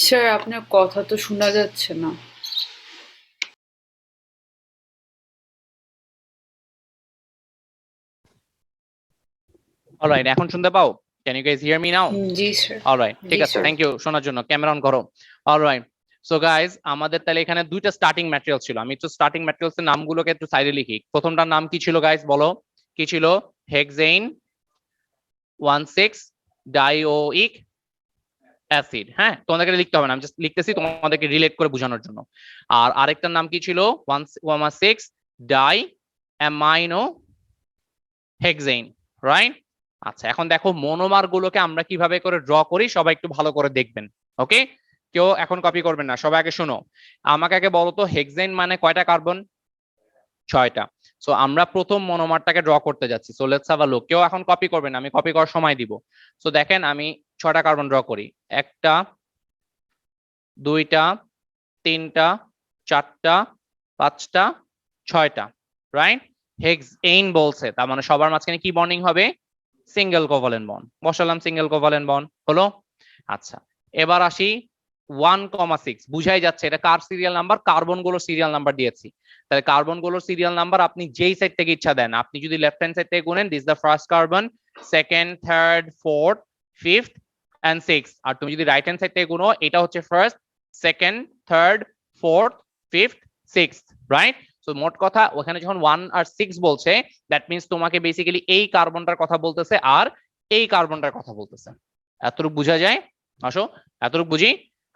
Sir আপনার কথা তো শোনা যাচ্ছে না। অলরাইট, এখন শুনতে পাও? Can you guys hear me now? জি স্যার। অলরাইট, ঠিক জি আছে, স্যার। থ্যাংক ইউ শোনার জন্য। ক্যামেরা অন করো। অলরাইট, সো গাইজ আমাদের তাহলে এখানে দুইটা স্টার্টিং ম্যাটেরিয়াল ছিল। আমি একটু স্টার্টিং ম্যাটেরিয়ালস এর নামগুলোকে একটু সাইডে লিখি। প্রথমটার নাম কি ছিল গাইজ, বলো কি ছিল? হেক্সেইন 16 ডাইওইক অ্যাসিড। হ্যাঁ, তোমাদেরকে লিখতে হবে না, আমি জাস্ট লিখতেছি তোমাদেরকে রিলেট করে বোঝানোর জন্য। আর আরেকটার নাম কি ছিল? 16 ডাই অ্যামাইনো হেক্সেইন, রাইট? আচ্ছা, এখন দেখো মনোমার গুলোকে আমরা কিভাবে করে ড্র করি, সবাই একটু ভালো করে দেখবেন। ওকে, কেউ এখন কপি করবেন না, সবাই আগে শোনো। আমাকে আগে বলো তো হেক্সেইন মানে কয়টা কার্বন? 6টা। সো আমরা প্রথম মনোমারটাকে ড্র করতে যাচ্ছি। So let's have a look. কেউ এখন কপি করবেন না, আমি কপি করার সময় দিব। সো দেখেন আমি 6টা কার্বন ড্র করি। একটা, দুইটা, তিনটা, চারটা, পাঁচটা, 6টা, রাইট? হেক্সেইন বলছে, তার মানে সবার মাঝখানে কি বন্ডিং হবে? Single covalent bond. বসালাম সিঙ্গেল কোভালেন্ট বন্ড, হলো? আচ্ছা, এবার আসি 1,6। বুঝাই যাচ্ছে এটা কার সিরিয়াল নাম্বার? কার্বন গুলোর সিরিয়াল নাম্বার দিয়েছি। তাহলে কার্বন গুলোর সিরিয়াল নাম্বার আপনি যেই সাইড থেকে ইচ্ছা দেন। আপনি যদি লেফট হ্যান্ড সাইড থেকে গুনেন, this the first carbon, second, third, fourth, fifth and six. আর তুমি যদি রাইট হ্যান্ড সাইড থেকে গুনো, এটা হচ্ছে first, second, third, fourth, fifth, six, right? So মোট কথা ওখানে যখন 1 আর 6 বলছে, দ্যাট মিন্স তোমাকে বেসিক্যালি এই কার্বনটার কথা বলতেছে আর এই কার্বনটার কথা বলতেছে। এতটুকু বোঝা যায়? আসো, এতটুকু বুঝি।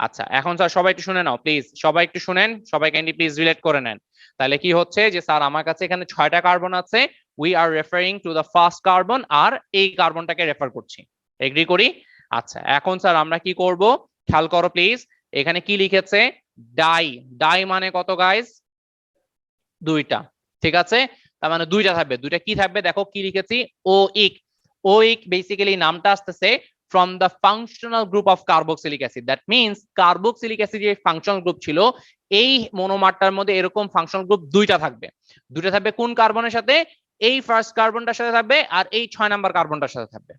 আচ্ছা, এখন স্যার সবাই একটু শুনে নাও প্লিজ, সবাই একটু শুনেন, সবাই কাইন্ডলি প্লিজ রিলেট করে নেন। তাহলে কি হচ্ছে যে স্যার আমার কাছে এখানে 6টা কার্বন আছে, we are referring to the first carbon, আর এই কার্বনটাকে রেফার করছি। এগ্রি করি? আচ্ছা, এখন স্যার আমরা কি করব, খেয়াল করো প্লিজ। এখানে কি লিখেছে? ডাই। ডাই মানে কত গাইস? 2টা। ঠিক আছে, তার মানে 2টা থাকবে। 2টা কি থাকবে দেখো কি লিখেছি? ও ইক। ও ইক বেসিক্যালি নামটা আসতেছে from the functional group of carboxylic acid. That means carboxylic acid যে ফাংশনাল গ্রুপ ছিল, এই মনোমারটার মধ্যে এরকম ফাংশনাল গ্রুপ 2টা থাকবে। 2টা থাকবে কোন কার্বনের সাথে? এই ফার্স্ট কার্বনটার সাথে থাকবে আর এই 6 নাম্বার কার্বনটার সাথে থাকবে।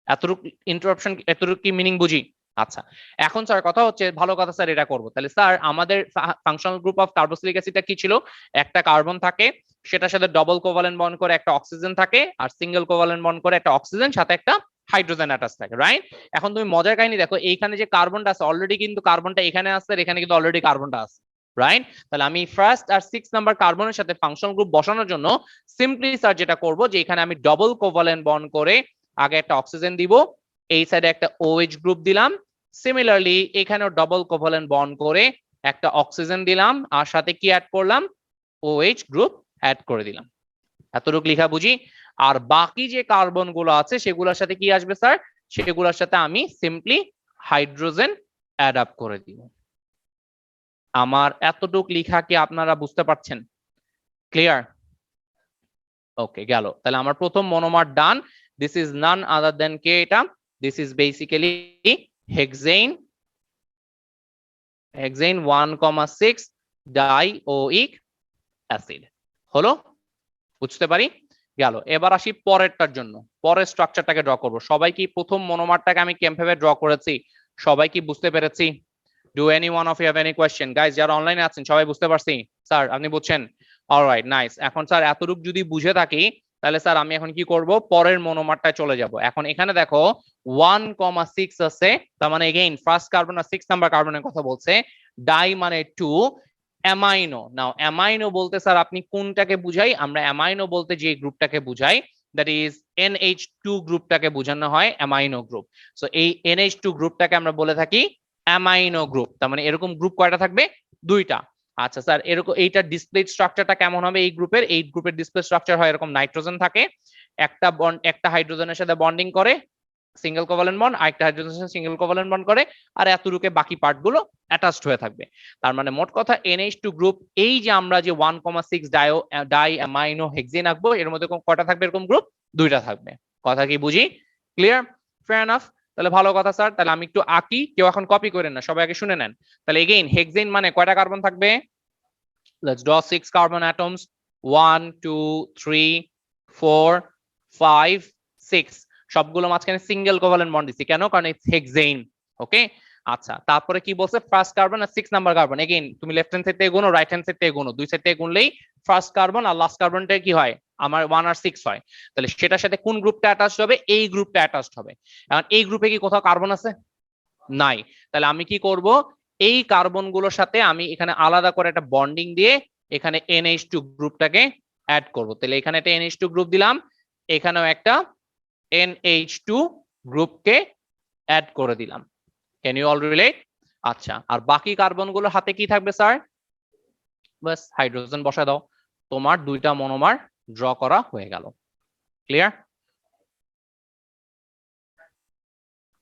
এতটুকু ইন্টারাপশন, এতটুকু কি মিনিং বুঝি? আচ্ছা, এখন স্যার কথা হচ্ছে, ভালো কথা স্যার, এটা করবো। তাহলে স্যার আমাদের ফাংশনাল গ্রুপ অফ কার্বক্সিলিক অ্যাসিডটা কি ছিল? একটা কার্বন থাকে, সেটার সাথে ডবল কোভালেন্ট বন্ড করে একটা অক্সিজেন থাকে, আর সিঙ্গেল কোভালেন্ট বন্ড করে একটা অক্সিজেন সাথে একটা হাইড্রোজেন অ্যাটাচ থাকে, রাইট? এখন তুমি মজার কাহিনী দেখো, এইখানে যে কার্বনটা আছে অলরেডি কিন্তু কার্বনটা এখানে আছে, আর এখানে কিন্তু অলরেডি কার্বনটা আছে, রাইট? তাহলে আমি ফার্স্ট আর 6 নাম্বার কার্বনের সাথে ফাংশনাল গ্রুপ বসানোর জন্য সিম্পলি স্যার যেটা করব, যে এখানে আমি ডবল কোভালেন্ট বন্ড করে আগে একটা অক্সিজেন দিব, এই সাইডে একটা OH গ্রুপ দিলাম, সিমিলারলি এখানেও ডবল কোভালেন্ট বন্ড করে একটা অক্সিজেন দিলাম, আর সাথে কি অ্যাড করলাম? OH গ্রুপ অ্যাড করে দিলাম। এতটুকু লেখা বুঝি? আর বাকি যে কার্বন গুলো আছে সেগুলোর সাথে কি আসবে স্যার? সেগুলোর সাথে আমি সিম্পলি হাইড্রোজেন অ্যাড আপ করে দিব। আমার এতটুকু লেখা কি আপনারা বুঝতে পারছেন? ক্লিয়ার? ওকে, গেল। তাহলে আমার প্রথম monomer done. This is none other than কে এটা? This is basically hexane, hexane 1,6 dioic acid. হলো? বুঝতে পারি? গেল। এবার আসি পরেরটার জন্য। পরের স্ট্রাকচারটাকে ড্র করব। সবাই কি প্রথম মনোমারটাকে আমি কেমভাবে ড্র করেছি সবাই কি বুঝতে পেরেছি? Do any one of you have any question? Guys যারা অনলাইনে আছেন সবাই বুঝতে পারছি? স্যার আপনি বুঝছেন? Alright, nice. এখন স্যার এতটুকু যদি বুঝে থাকি, তাহলে স্যার আমি এখন কি করব, পরের মনোমারটায় চলে যাব। এখন এখানে দেখো 1,6 আছে, তার মানে এগেইন ফার্স্ট কার্বন আর 6 নাম্বার কার্বনের কথা বলছে। ডাই মানে 2, অ্যামাইনো। নাও অ্যামাইনো বলতে স্যার আপনি কোনটাকে বুঝাই? আমরা অ্যামাইনো বলতে যে গ্রুপটাকে বুঝাই, দ্যাট ইজ NH2 গ্রুপটাকে বোঝানো হয় অ্যামাইনো গ্রুপ। সো এই NH2 গ্রুপটাকে আমরা বলে থাকি অ্যামাইনো গ্রুপ। তার মানে এরকম গ্রুপ কয়টা থাকবে? 2টা। আচ্ছা স্যার, এরকম এইটার ডিসপ্লে স্ট্রাকচারটা কেমন হবে? এই গ্রুপের ডিসপ্লে স্ট্রাকচার হয় এরকম, নাইট্রোজেন থাকে, একটা বন্ড একটা হাইড্রোজেনের সাথে বন্ডিং করে সিঙ্গেল কোভালেন্ট বন্ড, আরেকটা হাইড্রোজেনের সাথে সিঙ্গেল কোভালেন্ট বন্ড করে, আর এতটুকু বাকি পার্টগুলো অ্যাটাচড হয়ে থাকবে। তার মানে মোট কথা NH2 গ্রুপ, এই যে আমরা যে 1,6 ডাই অ্যামাইনো হেক্সেন আঁকবো, এর মধ্যে কয়টা থাকবে এরকম গ্রুপ? 2টা থাকবে। কথা কি বুঝি? ক্লিয়ার? Fair enough? তাহলে ভালো কথা স্যার, তাহলে আমি একটু আঁকি, কেউ এখন কপি করেন না, সবাই আগে শুনে নেন। তাহলে এগেইন হেক্সেন মানে কয়টা কার্বন থাকবে? Let's draw 6 carbon atoms. 1 2 3 4 5 6। সবগুলো মাঝখানে সিঙ্গেল কোভালেন্ট বন্ড দিছি, কেন? কারণ ইটস হেক্সেন। ওকে, আচ্ছা, তারপরে কি বলছে, ফার্স্ট কার্বন আর 6 নাম্বার কার্বন, এগেইন তুমি লেফট হ্যান্ড সাইড থেকে গুনো, রাইট হ্যান্ড সাইড থেকে গুনো, দুই সাইড থেকে গুনলেই ফার্স্ট কার্বন আর লাস্ট কার্বনটা কি হয়, আমার 1 আর 6 হয়। তাহলে সেটার সাথে কোন গ্রুপটা অ্যাটাচড হবে, এই গ্রুপটা অ্যাটাচড হবে। এখন এই গ্রুপে কি কোথাও কার্বন আছে, নাই। তাহলে আমি কি করব, এই কার্বন গুলোর সাথে আমি এখানে আলাদা করে একটা বন্ডিং দিয়ে এখানে NH2 গ্রুপটাকে অ্যাড করব। তাহলে এখানে একটা NH2 গ্রুপ দিলাম, এখানেও একটা NH2 গ্রুপকে অ্যাড করে দিলাম। Can you all relate? আচ্ছা, আর বাকি কার্বন গুলোর হাতে কি থাকবে স্যার, বাস হাইড্রোজেন বসায় দাও, তোমার দুইটা মনোমার ড্র করা হয়ে গেল। Clear?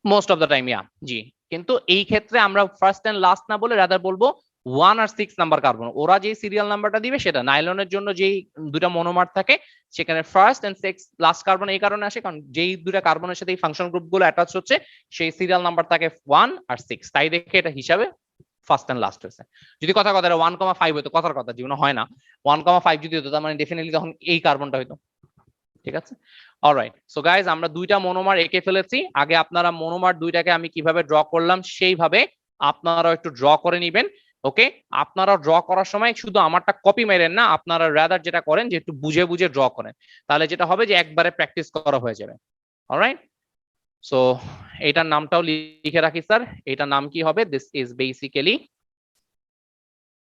Most of the time, yeah, জি। কিন্তু এই ক্ষেত্রে আমরা ফার্স্ট এন্ড লাস্ট না বলে রাদার বলবো 1 আর 6 নাম্বার কার্বন, ওরা যে সিরিয়াল নাম্বারটা দিবে সেটা। নাইলনের জন্য যেই দুটা মনোমার থাকে সেখানে ফার্স্ট এন্ড 6 লাস্ট কার্বন এই কারণে আসে কারণ যেই দুটা কার্বনের সাথে এই ফাংশন গ্রুপ গুলো অ্যাটাচ হচ্ছে সেই সিরিয়াল নাম্বার থাকে 1 আর 6, তাই দেখে এটা হিসাবে ফার্স্ট এন্ড লাস্ট হয়েছে। যদি কথা 1,5 হতো, কথার কথা, জীবনে হয় না, 1,5 যদি হতো তার মানে ডেফিনেটলি তখন এই কার্বনটা হইতো। ঠিক আছে, অলরাইট। সো গাইজ, আমরা দুইটা মনোমার এঁকে ফেলেছি। আগে আপনারা মনোমার দুইটাকে আমি কিভাবে ড্র করলাম সেইভাবে আপনারাও একটু ড্র করে নিবেন। ওকে, আপনারা ড্র করার সময় শুধু আমারটা কপি মেরেন না, আপনারা রাদার যেটা করেন যে একটু বুঝে বুঝে ড্র করেন, তাহলে যেটা হবে যে একবারে প্র্যাকটিস করা হয়ে যাবে। অলরাইট, সো এটার নামটাও লিখে রাখি স্যার, এটার নাম কি হবে, this is basically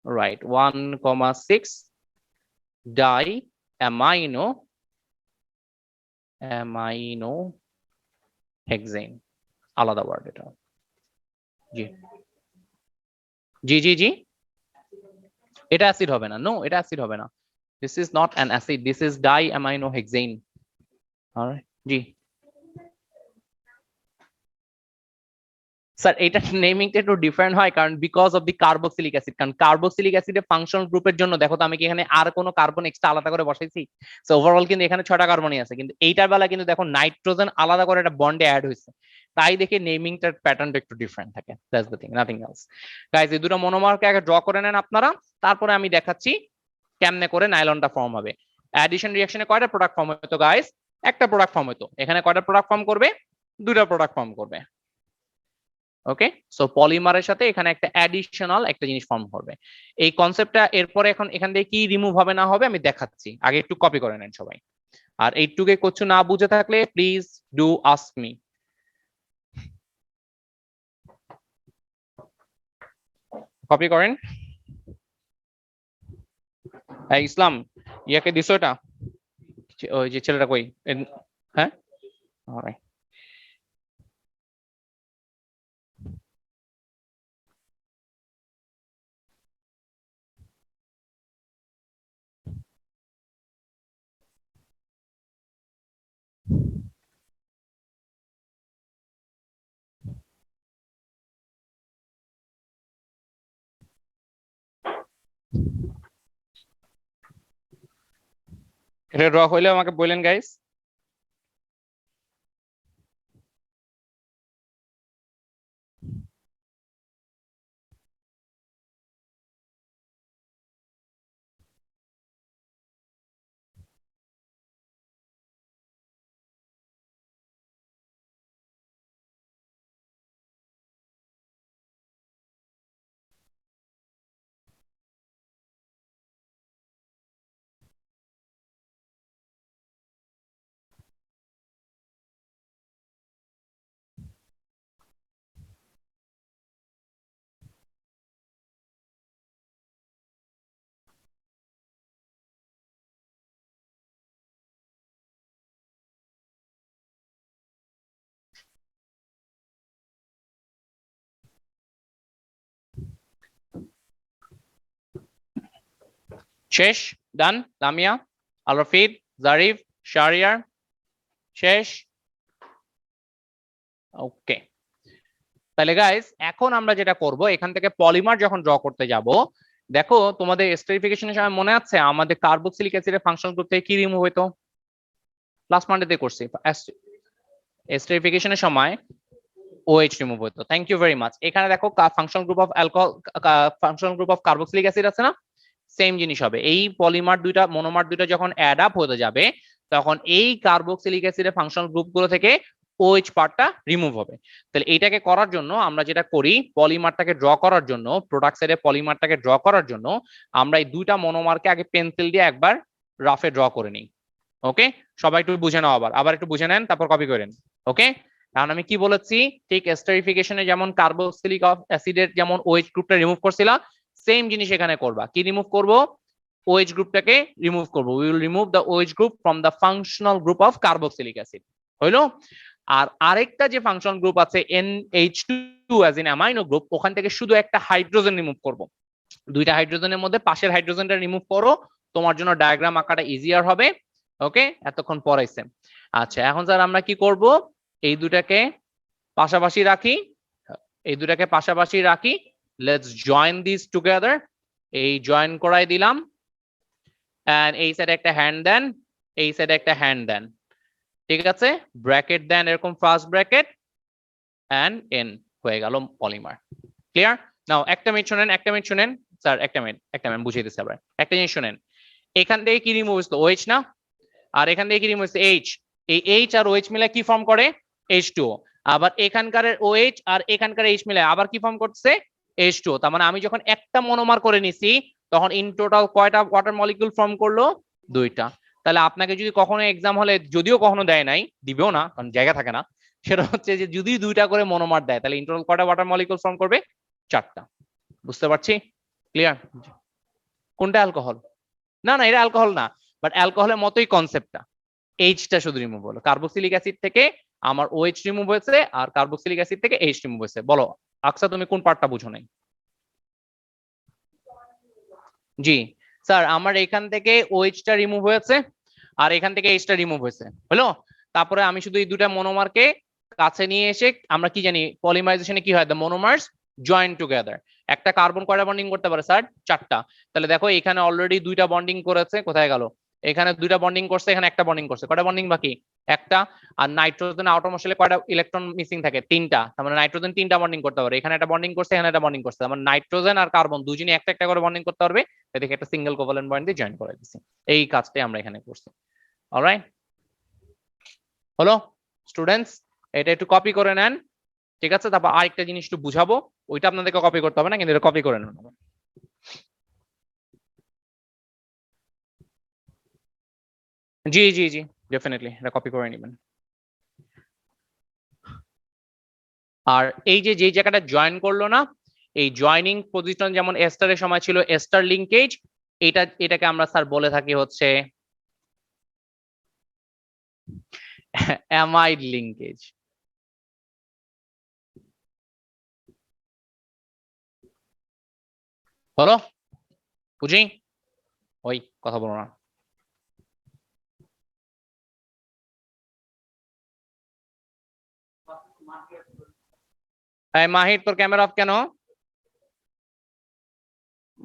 right 1,6 di amino hexane, আলাদা ওয়ার্ড এটা। জি জি জি জি, এটা অ্যাসিড হবে না, নো এটা অ্যাসিড হবে না, this is not an acid, this is di amino hexane. Alright, জি স্যার, এটা নেমিংটা একটু ডিফারেন্ট হয় কারণ because of the carboxylic acid, কারণ কার্বক্সিলিক অ্যাসিডের ফাংশনাল গ্রুপের জন্য দেখো তো আমি কি এখানে আর কোনো কার্বন এক্সট্রা আলাদা করে বসাইছি? সো ওভারঅল কিন্তু এখানে 6টা কার্বনই আছে, কিন্তু এইটার বেলা কিন্তু দেখো নাইট্রোজেন আলাদা করে একটা বন্ডে অ্যাড হয়েছে, তাই দেখে নেমিংটার প্যাটার্নটা একটু ডিফারেন্ট থাকে। That's the thing, nothing else. Guys, এই দুটো মনোমারকে আগে ড্র করে নেন আপনারা, তারপরে আমি দেখাচ্ছি কেমনে করে নাইলনটা ফর্ম হবে। অ্যাডিশন রিঅ্যাকশনে কয়টা প্রোডাক্ট ফর্ম হতো গাইস? একটা প্রোডাক্ট ফর্ম হতো। এখানে কয়টা প্রোডাক্ট ফর্ম করবে? দুটা প্রোডাক্ট ফর্ম করবে। ওকে, সো পলিমারের সাথে এখানে একটা অ্যাডিশনাল একটা জিনিস ফর্ম করবে। এই কনসেপ্টটা এরপরে এখন এখান থেকে কি রিমুভ হবে না হবে আমি দেখাচ্ছি, আগে একটু কপি করে নেন সবাই। আর এইটুকে কিছু না বুঝে থাকলে please do ask me. Copy করেন। ইসলাম, ইয়াকে দিছো এটা, ওই যে ছেলেটা কই? হ্যাঁ, অলরাইট। এটা ড্র হইলে আমাকে বললেন গাইস। শেষ, ডান। লামিয়া, আলরফিদ, জারিফ, শাহরিয়ার, শেষ। ওকে, তাহলে গাইস এখন আমরা যেটা করব, এখান থেকে পলিমার যখন ড্র করতে যাব, দেখো তোমাদের এস্টারিফিকেশনের সময় মনে আছে আমাদের কার্বক্সিলিক অ্যাসিডের ফাংশনাল গ্রুপ থেকে কি রিমুভ হইতো? লাস্ট মানডেতে করছি, এস্টারিফিকেশনের সময় OH রিমুভ হইতো। Thank you very much. এখানে দেখো functional group of alcohol, functional group of carboxylic acid আছে না, সেম জিনিস হবে। এই পলিমার দুইটা মনোমার দুইটা যখন অ্যাড আপ হতে যাবে তখন এই কার্বক্সিলিক অ্যাসিডের ফাংশনাল গ্রুপগুলো থেকে OH পার্টটা রিমুভ হবে। তাহলে এইটাকে করার জন্য আমরা যেটা করি, পলিমারটাকে ড্র করার জন্য, প্রোডাক্ট সাইডে পলিমারটাকে ড্র করার জন্য আমরা এই দুইটা মনোমারকে আগে পেন্সিল দিয়ে একবার রাফে ড্র করে নিই। ওকে, সবাই একটু বুঝে নাও, আবার একটু বুঝে নেন, তারপর কপি করেন। ওকে, কারণ আমি কি বলেছি, ঠিক এস্টারিফিকেশনে যেমন কার্বক্সিলিক অ্যাসিডের যেমন OH গ্রুপটা রিমুভ করছিলা, সেম জিনিস এখানে করবা। কি রিমুভ করব? OH গ্রুপটাকে রিমুভ করব। We will remove the OH group from the functional group of carboxylic acid. হইলো? আর আরেকটা যে ফাংশনাল গ্রুপ আছে NH2 as in amino group, ওখান থেকে শুধু একটা হাইড্রোজেন রিমুভ করব। দুইটা হাইড্রোজেনের মধ্যে পাশের হাইড্রোজেনটা রিমুভ করো, তোমার জন্য ডায়াগ্রাম আঁকাটা ইজিয়ার হবে। ওকে, এতক্ষণ পড়াইছে। আচ্ছা, এখন স্যার আমরা কি করব? এই দুটাকে পাশাপাশি রাখি, লেটস জয়েন দিস টুগেদার। এই জয়েন করাই দিলাম, এন্ড এই সাইডে একটা হ্যান্ড দেন, এই সাইডে একটা হ্যান্ড দেন। ঠিক আছে, ব্র্যাকেট দেন এরকম, ফার্স্ট ব্র্যাকেট এন্ড এন, হয়ে গেল পলিমার। ক্লিয়ার? নাও একটা মিনিট শুনেন স্যার, একটা মিনিট বুঝিয়ে দিচ্ছি আবার। একটা জিনিস শুনেন, এখান থেকে কি রিমুভ হয়েছিল? OH না? আর এখান থেকে কি রিমুভ হয়েছে? H। এই H আর OH মিলে কি ফর্ম করে? H2O। আবার এখানকার OH আর এখানকার H মিলে আবার কি ফর্ম করছে? H2O। তার মানে আমি যখন একটা মনোমার করে নিছি, তখন ইন টোটাল কয়টা ওয়াটার মলিকিউল ফর্ম করলো? দুইটা। তাহলে আপনাকে যদি কখনো এক্সাম হলে, যদিও কখনো দেয় নাই, দিবেও না কারণ জায়গা থাকে না, সেটা হচ্ছে যে যদি দুইটা করে মনোমার দেয়, তাহলে ইন টোটাল কয়টা ওয়াটার মলিকিউল ফর্ম করবে? চারটা। বুঝতে পারছি? ক্লিয়ার? কোনটা অ্যালকোহল? না না, এটা অ্যালকোহল না, বাট অ্যালকোহলের মতোই কনসেপ্টটা। এইচটা শুধু রিমুভ হলো, কার্বক্সিলিক অ্যাসিড থেকে আমার OH রিমুভ হয়েছে, আর কার্বক্সিলিক অ্যাসিড থেকে H রিমুভ হয়েছে। বলো আকসা, তুমি কোন পার্টটা বুঝো নাই? জি স্যার, আমার এখান থেকে OH টা রিমুভ হয়েছে, আর এখান থেকে H টা রিমুভ হয়েছে, হলো? তারপরে আমি শুধু এই দুটা মনোমারকে কাছে নিয়ে এসে, আমরা কি জানি পলিমারাইজেশনে কি হয়, দ্য মনোমার্স জয়েন টুগেদার। একটা কার্বন কয়টা বন্ডিং করতে পারে স্যার? চারটা। তাহলে দেখো এখানে অলরেডি দুইটা বন্ডিং করেছে, কোথায় গেল? এখানে দুইটা বন্ডিং করছে, এখানে একটা বন্ডিং করছে, কয়টা বন্ডিং বাকি? একটা। আর নাইট্রোজেন আউটারমোস্ট কয়টা ইলেকট্রন মিসিং থাকে? তিনটা। তার মানে নাইট্রোজেন তিনটা বন্ডিং করতে পারে, এখানে একটা বন্ডিং করছে, এখানে একটা বন্ডিং করছে। আমার নাইট্রোজেন আর কার্বন দুজনই একটা একটা করে বন্ডিং করতে পারবে, এদিকে একটা সিঙ্গেল কোভালেন্ট বন্ড দিয়ে জয়েন করে দিচ্ছি। এই কাজটাই আমরা এখানে করছি। অলরাইট, হলো স্টুডেন্টস? এটা একটু কপি করে নেন, ঠিক আছে? তারপর আরেকটা জিনিস একটু বুঝাবো, ওইটা আপনাদেরকে কপি করতে হবে না, কিন্তু এটা কপি করে নেন। জি জি জি, ডেফিনেটলি এটা কপি করে নেবেন। আর এই যে যেই জায়গাটা জয়েন করলো না, এই জয়েনিং পজিশন যেমন এস্টারের সময় ছিল এস্টার লিঙ্কেজ, এটাকে আমরা স্যার বলে থাকি হচ্ছে অ্যামাইড লিঙ্কেজ। হলো? বুঝি? ওই কথা বলো না। মাহির, তোর ক্যামেরা অফ কেন?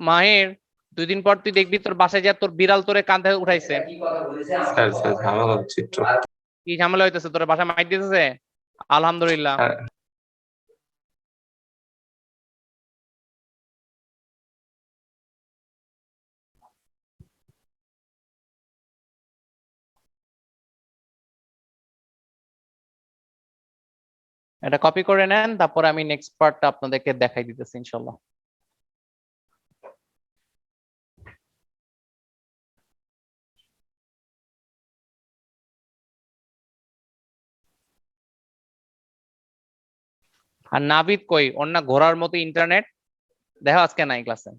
মাহির, 2 দিন পর তুই দেখবি তোর বাসায় যা তোর বিড়াল তোরে কাঁধে উঠাইছে। স্যার স্যার ঝামেলা হচ্ছে একটু। কি ঝামেলা হইতেছে? তোর বাসায় মাইর দিতেছে? আলহামদুলিল্লাহ। হ্যাঁ, এটা কপি করে নেন, তারপর আমি নেক্সট পার্টটা আপনাদেরকে দেখাই দিতেছি ইনশাল্লাহ। আর নাবিদ কই? ওর না ঘোড়ার মতো ইন্টারনেট, দেখো আজকে নাই ক্লাসে।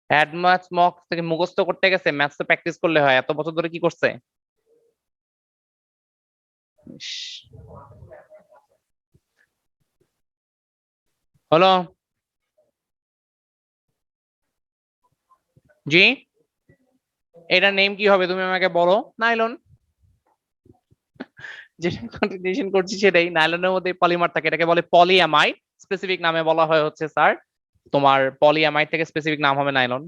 অ্যাডভান্স মক থেকে মুখস্থ করতে গেছে, ম্যাথস প্র্যাকটিস করলে হয়, এত বছর ধরে কি করছে? ইস, হলো? জি, এটার নেম কি হবে তুমি আমাকে বলো। নাইলন। যেটা কন্টিনিউশন করছি সেটাই, নাইলনের মধ্যে পলিমার থাকে, এটাকে বলে পলিঅ্যামাইড। স্পেসিফিক নামে বলা হয় হচ্ছে স্যার তোমার পলিঅ্যামাইড থেকে স্পেসিফিক নাম হবে নাইলন।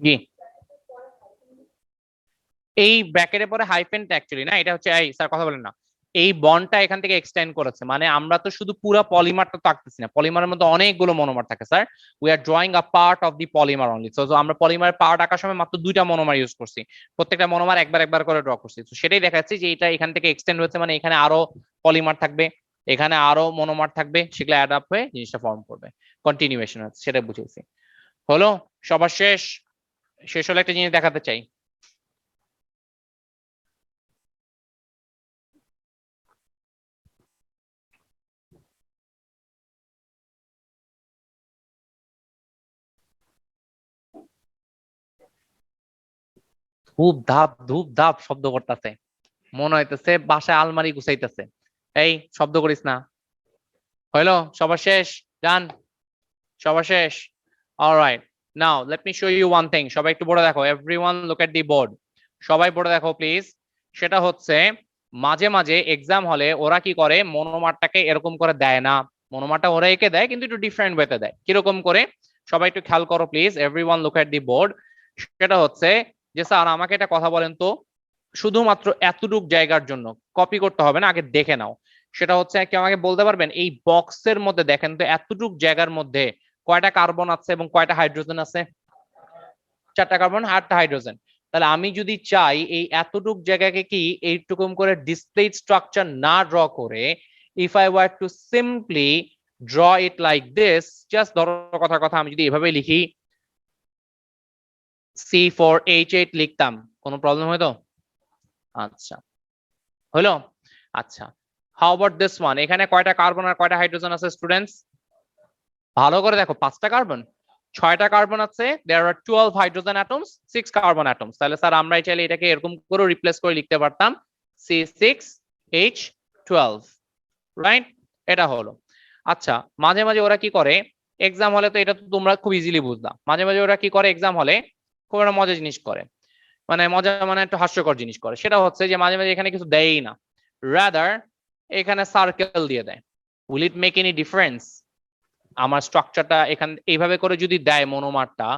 জি, এই ব্র্যাকেটের পরে হাইফেনটা অ্যাকচুয়ালি না, এটা হচ্ছে এই স্যার কথা বলেন না, এই বন্ডটা এখান থেকে এক্সটেন্ড করেছে, মানে আমরা তো শুধু পুরো পলিমারটা তো আঁকতেছি না, পলিমারের মধ্যে অনেকগুলো মনোমার থাকে sir, we are drawing a part of the polymer only. So আমরা পলিমারের পার্ট আঁকার সময় মাত্র 2টা মনোমার ইউজ করছি, প্রত্যেকটা মনোমার একবার একবার করে ড্র করছি। তো সেটাই দেখাচ্ছি যে এটা এখান থেকে এক্সটেন্ড হয়েছে, মানে এখানে আরো পলিমার থাকবে, এখানে আরো মনোমার থাকবে, সেগুলো অ্যাড আপ হয়ে জিনিসটা ফর্ম করবে, কন্টিনিউয়েশন হচ্ছে, সেটা বুঝেছি। হলো সবার শেষ? শেষ হলে একটা জিনিস দেখাতে চাই। ধূপ ধাপ শব্দ করতেছে, মনে হইতেছে বাসায় আলমারি গুছাইতেছে। এই শব্দ করিস না। হইলো সবার শেষ? ডান? সবার শেষ? Alright, now let me show you one thing. সবাই একটু বোর্ডে দেখো, everyone look at the board. সবাই বোর্ডে দেখো প্লিজ। সেটা হচ্ছে মাঝে মাঝে এক্সাম হলে ওরা কি করে, মনোমারটাকে এরকম করে দেয় না, মনোমারটা ওরা এঁকে দেয় কিন্তু একটু ডিফারেন্ট ওয়েতে দেয়। কিরকম করে? সবাই একটু খেয়াল করো please, everyone look at the board. সেটা হচ্ছে যে স্যার আমাকে একটা কথা বলেন তো, শুধুমাত্র এতটুক জায়গার জন্য কপি করতে হবে না, আগে দেখে নাও। সেটা হচ্ছে কি আমাকে বলতে পারবেন এই বক্সের মধ্যে দেখেন তো এতটুক জায়গার মধ্যে কয়টা কার্বন আছে এবং কয়টা হাইড্রোজেন আছে? 4টা কার্বন, 8টা হাইড্রোজেন। তাহলে আমি যদি চাই এই এতটুক জায়গাকে কি এইরকম করে ডিসপ্লে স্ট্রাকচার না ড্র করে, if I were to simply draw it like this, just ধরো কথার কথা আমি যদি এভাবে লিখি C4H8 লিখতাম, কোনো প্রবলেম হয়তো? আচ্ছা, হলো? আচ্ছা, হাউ অ্যাবাউট দিস ওয়ান? এখানে কয়টা কার্বন আর কয়টা হাইড্রোজেন আছে স্টুডেন্টস? ভালো করে দেখো, 5টা কার্বন, 6টা কার্বন আছে, দেয়ার আর 12 হাইড্রোজেন অ্যাটমস, 6 কার্বন অ্যাটমস। তাহলে স্যার আমরা চাইলে এটাকে এরকম করে রিপ্লেস করে লিখতে পারতাম C6H12, রাইট? এটা হলো। আচ্ছা, মাঝে মাঝে ওরা কি করে এক্সাম হলে, তো এটা তো তোমরা খুব ইজিলি বুঝলা, মাঝে মাঝে ওরা কি করে এক্সাম হলে খুব একটা মজার জিনিস করে, মানে মজা মানে একটু হাস্যকর জিনিস করে। সেটা হচ্ছে যে মাঝে মাঝে এখানে কিছু দেয়ই না, রাদার এখানে সার্কেল দিয়ে দেয়। Will it make any difference? আমার স্ট্রাকচারটা এখান এইভাবে করে যদি দেয় মনোমারটা,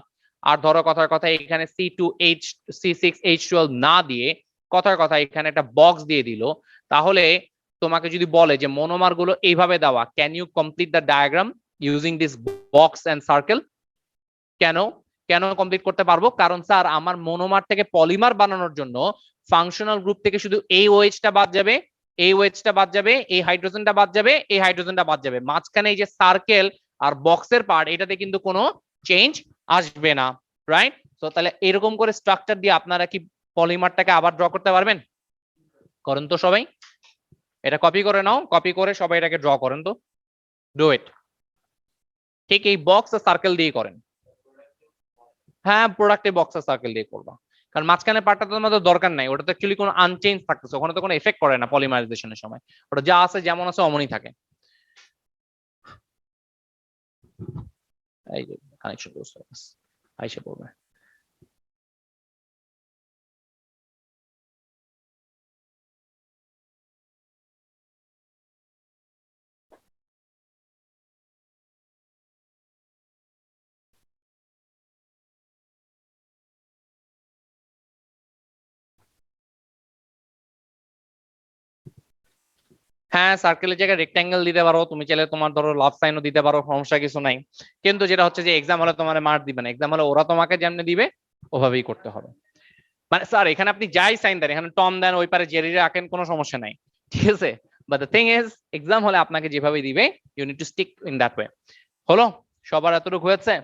আর ধরো কথার কথা এখানে C6H12 না দিয়ে কথার কথা এখানে একটা বক্স দিয়ে দিল, তাহলে তোমাকে যদি বলে যে মনোমার গুলো এইভাবে দেওয়া, can you complete the diagram using this box and circle? কেন? কেন কমপ্লিট করতে পারবো? কারণ স্যার আমার মনোমার থেকে পলিমার বানানোর জন্য ফাংশনাল গ্রুপ থেকে শুধু এই ওএইচটা বাদ যাবে, এই ওএইচটা বাদ যাবে, এই হাইড্রোজেনটা বাদ যাবে, এই হাইড্রোজেনটা বাদ যাবে, মাঝখানে এই যে সার্কেল আর বক্সের পার্ট, এটাতে কিন্তু কোনো চেঞ্জ আসবে না, রাইট? তো তাহলে এরকম করে স্ট্রাকচার দিয়ে আপনারা কি পলিমারটাকে আবার ড্র করতে পারবেন? করেন তো সবাই, এটা কপি করে নাও, কপি করে সবাই এটাকে ড্র করেন তো, ডু ইট। ঠিক এই বক্স আর সার্কেল দিয়ে করেন। হ্যাঁ, প্রোডাক্টে বক্স আর সার্কেল দিয়ে করবা, কারণ মাঝখানে পার্টটা তো আমাদের দরকার নাই, ওটা তো অ্যাকচুয়ালি কোনো আনচেঞ্জ থাকতেছে, ওখানে তো কোনো এফেক্ট করে না পলিমারাইজেশনের সময়, ওটা যা আছে যেমন আছে অমনই থাকে। এই যে কানেকশন আইসা পড়বে। হ্যাঁ, সার্কেলের জায়গায় রেক্ট্যাঙ্গেল দিতে পারো, তুমি চাইলে তোমার ধরো লাভ সাইনও দিতে পারো, সমস্যা কিছু নাই। কিন্তু যেটা হচ্ছে যে এক্সাম হলে তোমার মার্ক দিবে না, এক্সাম হলে ওরা তোমাকে যেমনি দিবে ওভাবেই করতে হবে। মানে স্যার এখানে আপনি যাই সাইন দেন, এখানে টম দেন, ওই পারে জেরিরে আঁকেন, কোনো সমস্যা নাই, ঠিক আছে? But the thing is exam হলে আপনাকে যেভাবে দিবে you need to stick in that way. হলো সবার এতটুকু হয়েছে?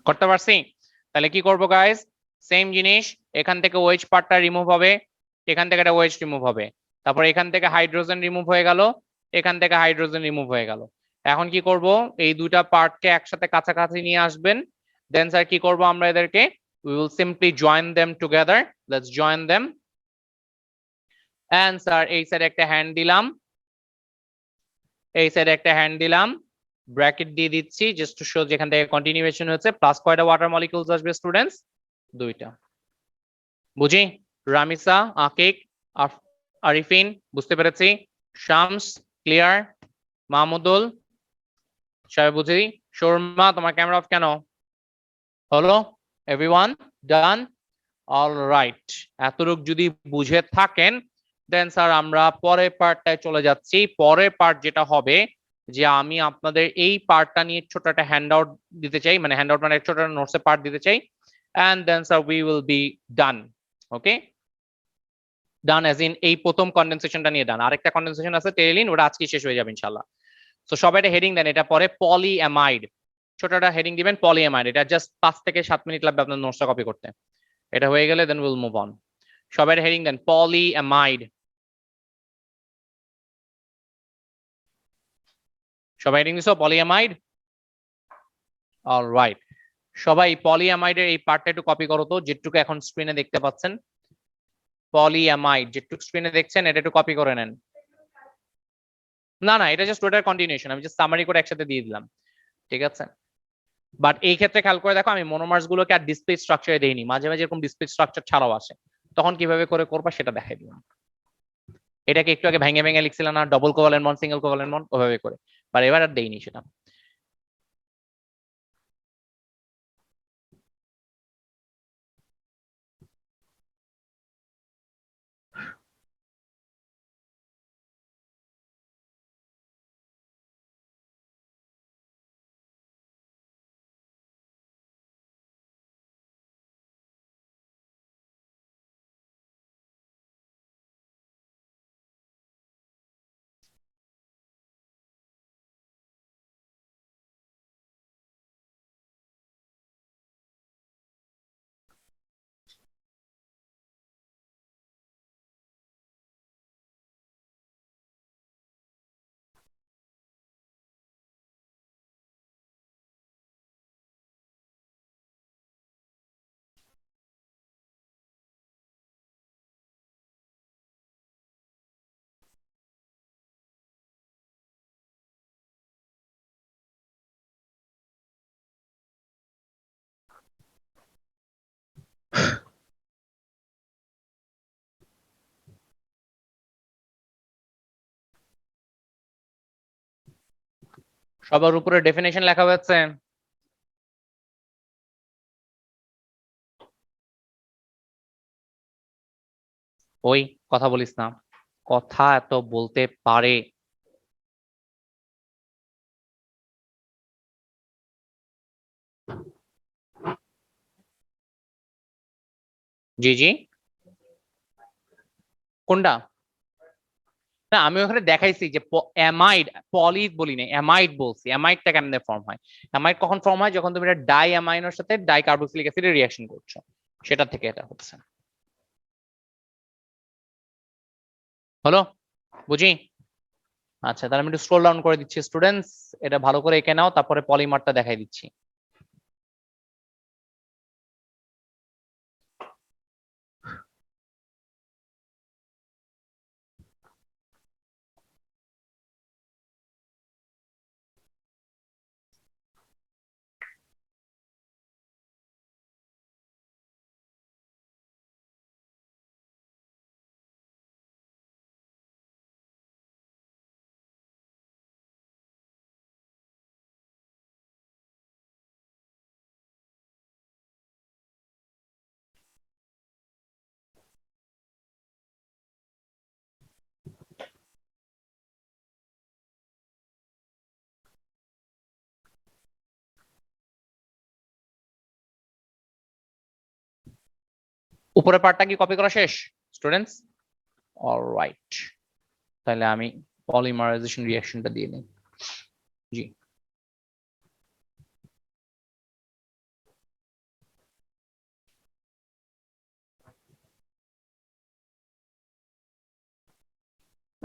করতে পারছি? তাহলে কি করবো গাইস, সেম জিনিস, এখান থেকে ওয়েজ পার্টটা রিমুভ হবে, এখান থেকে একটা ওয়েজ রিমুভ হবে, তারপর এখান থেকে হাইড্রোজেন রিমুভ হয়ে গেল, এখান থেকে হাইড্রোজেন রিমুভ হয়ে গেল। এখন কি করব, এই দুইটা পার্টকে একসাথে কাছাকাছি নিয়ে আসবেন, দেন স্যার কি করব আমরা এদেরকে, we will simply join them together, let's join them, and sir এই সাইডে একটা হ্যান্ড দিলাম, এই সাইডে একটা হ্যান্ড দিলাম, ব্র্যাকেট দিয়ে দিচ্ছি জাস্ট টু শো যেখান থেকে কন্টিনিউয়েশন হচ্ছে, প্লাস কয়টা ওয়াটার মলিকিউলস আসবে স্টুডেন্টস, দুইটা। বুঝি? রামিসা, আকিক, আরিফিন, বুঝতে পেরেছি, শামস ক্লিয়ার, মাহমুদুল সাহেব বুঝি, শর্মা তোমার ক্যামেরা অফ কেন হলো, এভরিওয়ান ডান, অলরাইট। এতটুক যদি বুঝে থাকেন দেন স্যার আমরা পরের পার্টটায় চলে যাচ্ছি। পরের পার্ট যেটা হবে যে আমি আপনাদের এই পার্টটা নিয়ে ছোট একটা হ্যান্ড আউট দিতে চাই, মানে হ্যান্ড আউট মানে ছোট নোটসের পার্ট দিতে চাই, and then sir we will be done. Okay, done as in এই প্রথম কন্ডেনসেশনটা নিয়ে ডান, আরেকটা কন্ডেনসেশন আছে টেরিলিন, ওটা আজকে শেষ হয়ে যাবে ইনশাআল্লাহ। তো সবাই একটা হেডিং দেন, এটা পরে পলিঅ্যামাইড, ছোট একটা হেডিং দিবেন পলিঅ্যামাইড, এটা জাস্ট 5 থেকে 7 মিনিট লাগবে আপনার নোটসটা কপি করতে। এটা হয়ে গেলে দেন উইল মুভ অন। সবাই একটা হেডিং দেন পলিঅ্যামাইড, সবাই হেডিং দিছো পলিঅ্যামাইড, অলরাইট। সবাই পলিঅ্যামাইডের এই পার্টটা একটু কপি করো তো, যেটুকু এখন স্ক্রিনে দেখতে পাচ্ছেন, পলিঅ্যামাইড যেটুকু স্ক্রিনে দেখছেন এটা একটু কপি করে নেন। না না, এটা জাস্ট ওটার কন্টিনিউশন, আমি জাস্ট সামারি করে একসাথে দিয়ে দিলাম, ঠিক আছে। বাট এই ক্ষেত্রে খেয়াল করে দেখো, আমি মনোমার্স গুলোকে আর ডিসপ্লে স্ট্রাকচারে দেইনি, মাঝে মাঝে এরকম ডিসপ্লে স্ট্রাকচার ছাড়াও আসে, তখন কিভাবে করে করবা সেটা দেখাই দিলাম। এটাকে একটু আগে ভেঙে ভেঙে লিখছিলাম না, double covalent bond, single covalent bond, ওভাবে করে, বাট এবার আর দেইনি সেটা। সবার উপরে ডেফিনেশন লেখা হয়েছে, ওই কথা বলিস না, কথা এত বলতে পারে। জি জি, কোনটা? না আমি ওখানে দেখাইছি যে অ্যামাইড, পলি বলি না, অ্যামাইড বলছি। অ্যামাইডটা কেমনে ফর্ম হয়, অ্যামাইড কখন ফর্ম হয়, যখন তুমি এটা ডাই অ্যামাইনোর সাথে ডাই কার্বক্সিলিক অ্যাসিডে রিঅ্যাকশন করছো, সেটা থেকে এটা হচ্ছে। হলো, বুঝি? আচ্ছা তাহলে আমি একটু স্ক্রল ডাউন করে দিচ্ছি স্টুডেন্টস, এটা ভালো করে এঁকে নাও, তারপরে পলিমারটা দেখাই দিচ্ছি। উপরের পার্টটা কি কপি করা শেষ স্টুডেন্টস? অলরাইট, তাহলে আমি পলিমারাইজেশন রিঅ্যাকশনটা দিয়ে নিই। জি,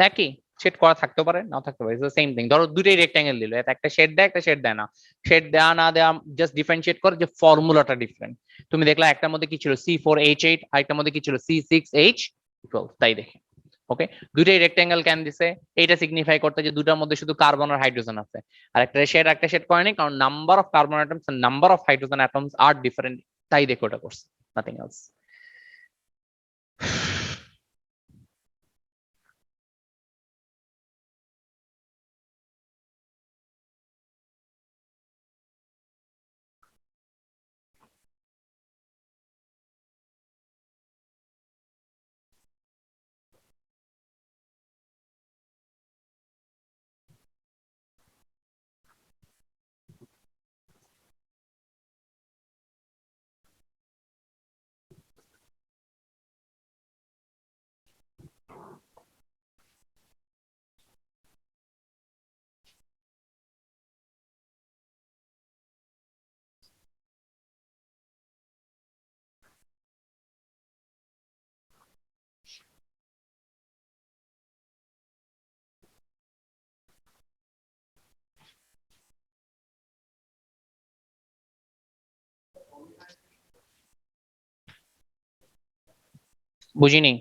একই শেড করা থাকতে পারে নাও থাকতে পারে, সেম থিং। ধরো দুটোই রেক্ট্যাঙ্গেল দিল, একটা শেড দেয় একটা শেড দেয় না, শেড দেওয়া না দেওয়া জাস্ট ডিফারেন্সিয়েট করে যে ফর্মুলাটা ডিফারেন্ট। তুমি দেখলা একটার মধ্যে কি ছিল C4H8, আরেকটার মধ্যে কি ছিল C6H12, তাই দেখে। ওকে, দুইটাই রেক্ট্যাঙ্গেল কেন দিছে, এইটা সিগনিফাই করতে যে দুটার মধ্যে শুধু কার্বন আর হাইড্রোজেন আছে, আর একটা শেড করেনি কারণ number of carbon atoms and number of hydrogen atoms are different, তাই দেখে ওটা করছে, নাথিং এলস। বুঝিনি।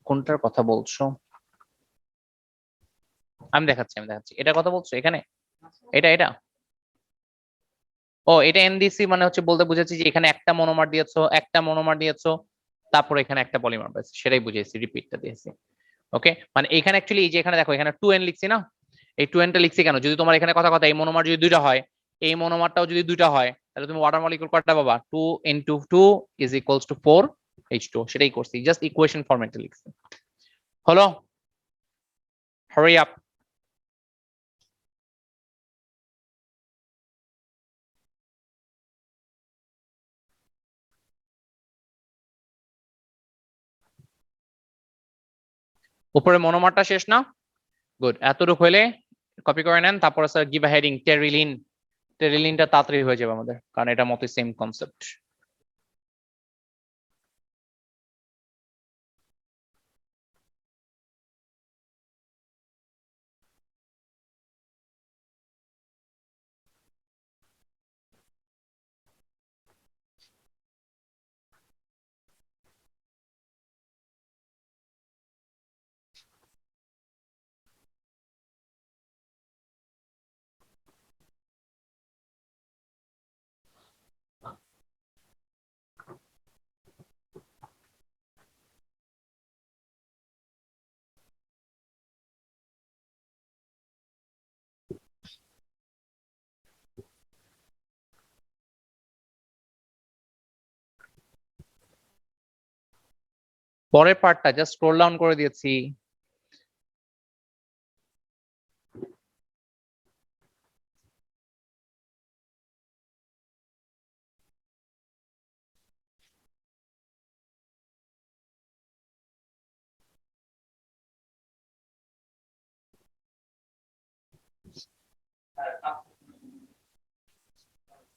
কোনটার কথা বলছো? আমি দেখাচ্ছি এটার কথা বলছো এখানে, এটা এটা ও এটা এনডিসি মানে হচ্ছে বলতে বুঝাচ্ছি যে এখানে একটা মনোমার দিয়েছো, তারপর এখানে একটা পলিমার পাইছি, সেটাই বুঝিয়েছি, রিপিটটা দিয়েছি। ওকে, মানে এখানে অ্যাকচুয়ালি এই যে এখানে দেখো এখানে 2n লিখছি না, এই 2n টা লিখছি কেন, যদি তোমার এখানে কথা কথা এই মনোমার যদি দুইটা হয়, এই মনোমারটাও যদি দুইটা হয়, তাহলে তুমি ওয়াটার মলিকিউল কয়টা পাবা, 2 × 2 = 4H2, সেটাই করছি, জাস্ট ইকুয়েশন ফরম্যাটে লিখছি। হলো, হারি আপ। উপরে মনোমারটা শেষ না? গুড, এতটুকু হলে কপি করে নেন, তারপর sir give a heading terylene. টেরিলিনটা তাড়াতাড়ি হয়ে যাবে আমাদের, কারণ এটা মতই সেম কনসেপ্ট। পরের পার্টটা জাস্ট স্ক্রল ডাউন করে দিয়েছি।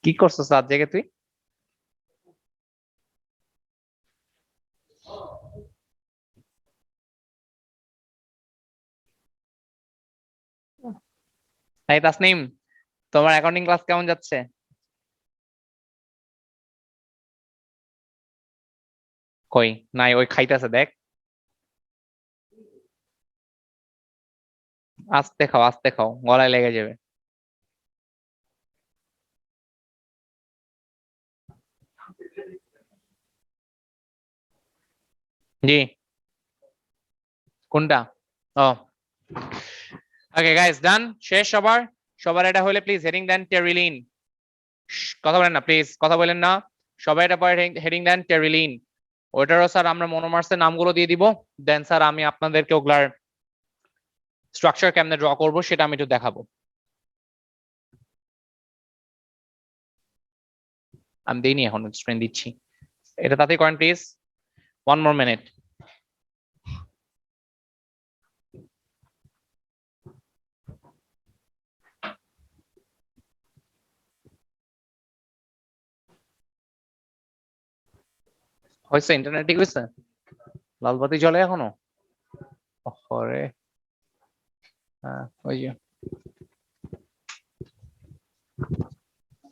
কি করছো স্যার জেগে তুই? এই তাসনিম, তোমার অ্যাকাউন্টিং ক্লাস কেমন যাচ্ছে? কই নাই, ওই খাইতেছে দেখ। আস্তে খাও, গলায় লেগে যাবে। জি, কোনটা? ও, ওকে গাইস, ডান, শেষ সবার? সবার এটা হলে প্লিজ হেডিং দেন টেরিলিন। কথা বলেন না প্লিজ, কথা বলেন না, সবাই এটা পরে হেডিং দেন টেরিলিন। ওইটারও স্যার আমরা মনোমার্সের নামগুলো দিয়ে দিব, দেন স্যার আমি আপনাদেরকে ওগুলার স্ট্রাকচার কেমনে ড্র করবো সেটা আমি একটু দেখাবো। আমি দিইনি এখন, স্ক্রিন দিচ্ছি, এটা তাতেই করেন প্লিজ, 1 more minute। হয়েছে ইন্টারনেট ঠিক হয়েছে? লাল বাতি জ্বলে এখনো? ওরে হ্যাঁ ওই যে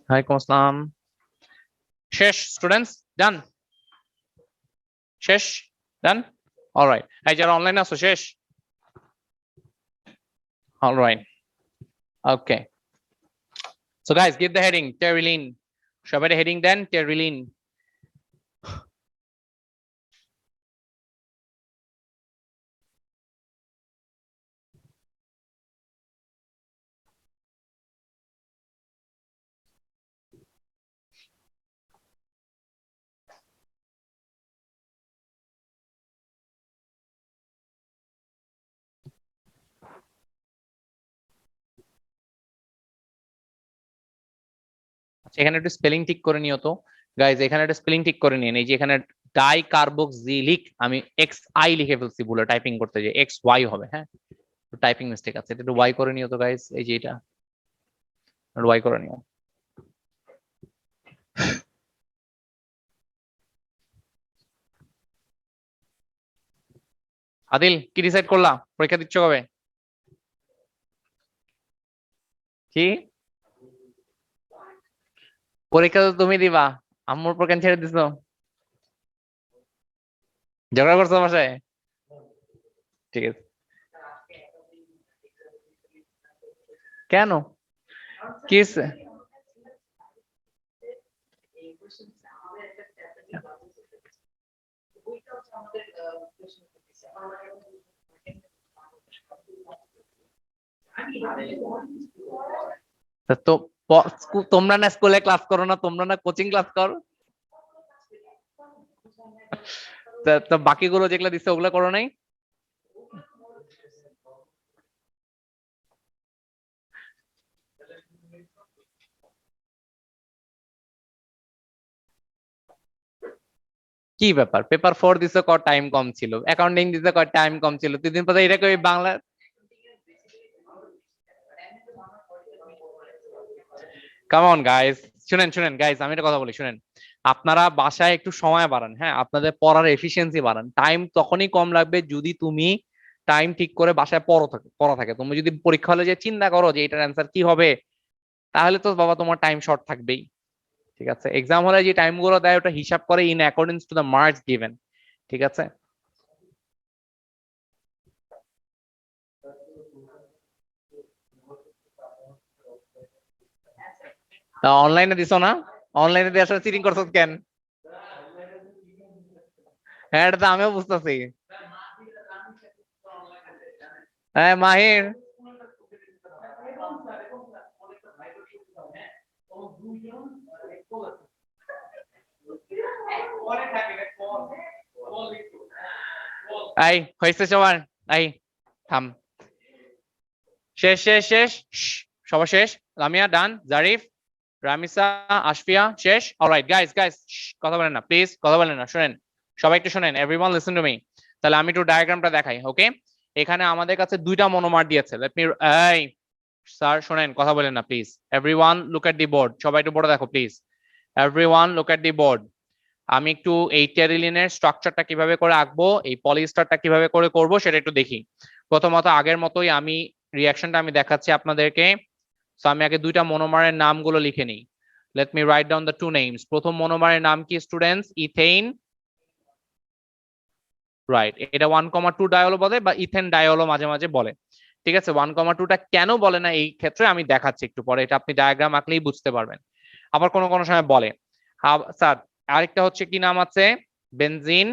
ওয়ালাইকুম আসসালাম। শেষ স্টুডেন্টস, ডান? শেষ? ডান? অলরাইট, এই যারা অনলাইনে আছো শেষ? Alright, okay. So guys give the heading Terylene. সবাই হেডিং দেন টেরিলিন। আচ্ছা এখানে একটু স্পেলিং ঠিক করে নিও তো গাইজ, এখানে একটা স্পেলিং ঠিক করে নিন। এই যে এখানে ডাই কার্বক্সিলিক আমি এক্স আই লিখে ফেলছি ভুলে, টাইপিং করতে যে এক্স ওয়াই হবে, হ্যাঁ টাইপিং মিস্টেক আছে, এটা একটু ওয়াই করে নিও তো গাইজ। এই যে এটা ওয়াই করে নিও। আদিল কি ডিসাইড করলা, পরীক্ষা দিচ্ছ কবে? কি পরীক্ষা তো তুমি দিবা, আম্মুর উপর কেন ছেড়ে দিছো? ঝগড়া করছো বাসায়? ঠিক আছে, কেন কি হয়েছে? তো তোমরা না স্কুলে ক্লাস করো না, তোমরা না কোচিং ক্লাস করো? তো বাকিগুলো যেগুলো দিচ্ছে ওগুলো করো নাই? কি ব্যাপার, পেপার 4 দিছে ক টাইম কম ছিল, অ্যাকাউন্টিং দিছে ক টাইম কম ছিল, 2 দিন পরে এটা কই বাংলা। কাম অন গাইস, শুনেন শুনেন গাইস, আমি একটা কথা বলি শুনেন। আপনারা বাসায় একটু সময় বাড়ান, হ্যাঁ আপনাদের পড়ার এফিসিয়েন্সি বাড়ান। টাইম তখনই কম লাগবে যদি তুমি টাইম ঠিক করে বাসায় পড়া থাকে। তুমি যদি পরীক্ষা হলে যে চিন্তা করো যে এটার অ্যান্সার কি হবে, তাহলে তো বাবা তোমার টাইম শর্ট থাকবেই। ঠিক আছে, এক্সাম হলে যে টাইম গুলো দেয় ওটা হিসাব করে in accordance to the marks given. ঠিক আছে, তা অনলাইনে দিছো না? অনলাইনে দিয়ে আসলে চিটিং করছো কেন? হ্যাঁ এটা তো আমিও বুঝতেছি। হ্যাঁ মাহির, এই হয়েছে সবার, এই থাম। শেষ শেষ শেষ, সবার শেষ। লামিয়া ডান, জারিফ, রামিসা, আশফিয়া শেষ। অলরাইট গাইস গাইস কথা বলেন না প্লিজ, কথা বলেন না, শুনেন সবাই একটু শুনেন, এভরিওয়ান লিসেন টু মি। তাহলে আমি একটু ডায়াগ্রামটা দেখাই, ওকে? এখানে আমাদের কাছে দুইটা মনোমার দিয়েছে, লেট মি, এই স্যার শুনেন কথা বলেন না please. Everyone look at the board, সবাই একটু বোর্ডে দেখো please. Everyone look at the board. আমি একটু এই টেরিলিনের স্ট্রাকচারটা কিভাবে করে আঁকবো, এই পলিস্টারটা কিভাবে করে করব সেটা একটু দেখি। প্রথমত আগের মতোই আমি রিয়াকশনটা আমি দেখাচ্ছি আপনাদেরকে। সো আমি আগে দুইটা মনোমারের নামগুলো লিখে নিই। Let me write down the two names. প্রথম মনোমারের নাম কি স্টুডেন্টস? ইথেইন, রাইট। এটা 1,2 ডায়লও বলে বা ইথেন ডায়লও মাঝে মাঝে বলে। ঠিক আছে, 1,2টা কেন বলে না এই ক্ষেত্রে আমি দেখাচ্ছি একটু পরে, এটা আপনি ডায়াগ্রাম আঁকলেই বুঝতে পারবেন। আবার কোনো কোনো সময় বলে। স্যার আরেকটা হচ্ছে কি নাম আছে, বেনজিন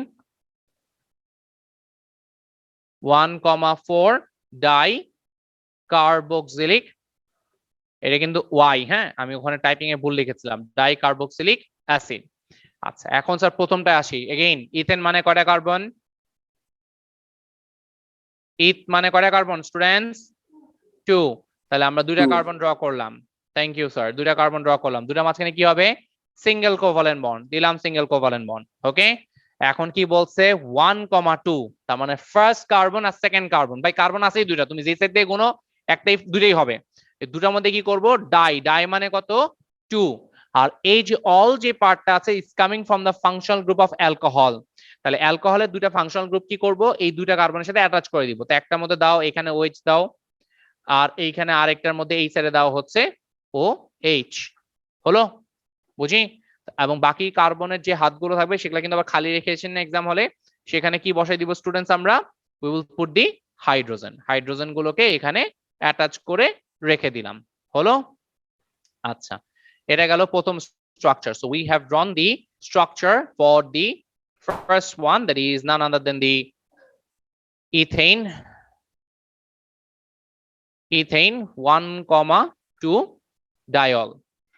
1,4 ডাই কার্বক্সিলিক, এটা কিন্তু ওয়াই, হ্যাঁ আমি ওখানে টাইপিং এ ভুল লিখেছিলাম, ডাই কার্বক্সিলিক অ্যাসিড। আচ্ছা এখন স্যার প্রথমটা আসি, এগেইন ইথেন মানে কয়টা কার্বন? ইথ মানে কয়টা কার্বন স্টুডেন্টস? 2। তাহলে আমরা দুইটা কার্বন ড্র করলাম। থ্যাংক ইউ স্যার, দুইটা কার্বন ড্র করলাম, দুইটা মাঝখানে কি হবে? সিঙ্গেল কোভালেন্ট বন্ড দিলাম, সিঙ্গেল কোভালেন্ট বন্ড, ওকে? এখন কি বলছে 1,2, তার মানে ফার্স্ট কার্বন আর সেকেন্ড কার্বন। ভাই কার্বন আছেই দুইটা, তুমি যে সাইড দিয়ে গুনো একটাই দুইটাই হবে। এই দুটার মধ্যে কি করব? ডাই, ডাই মানে কত? 2। আর এই যে অল যে পার্টটা আছে is coming from the functional group of alcohol. তাহলে অ্যালকোহলের দুইটা ফাংশনাল গ্রুপ কি করব, এই দুইটা কার্বনের সাথে অ্যাটাচ করে দিব। তো একটার মধ্যে দাও এখানে OH দাও, আর এইখানে আরেকটার মধ্যে এই সাইডে দাও হচ্ছে OH। হলো, বুঝি? এবং বাকি কার্বনের যে হাতগুলো থাকবে সেগুলো কিন্তু আবার খালি রেখেছেন না এক্সাম হলে, সেখানে কি বসাই দিব স্টুডেন্টস আমরা, we will put the hydrogen. Hydrogen গুলোকে এখানে অ্যাটাচ করে রেখে দিলাম। হলো, আচ্ছা, এটা গেল প্রথম structure. So we have drawn the structure for the first one, that is none other than the ethane, ethane 1,2 diol.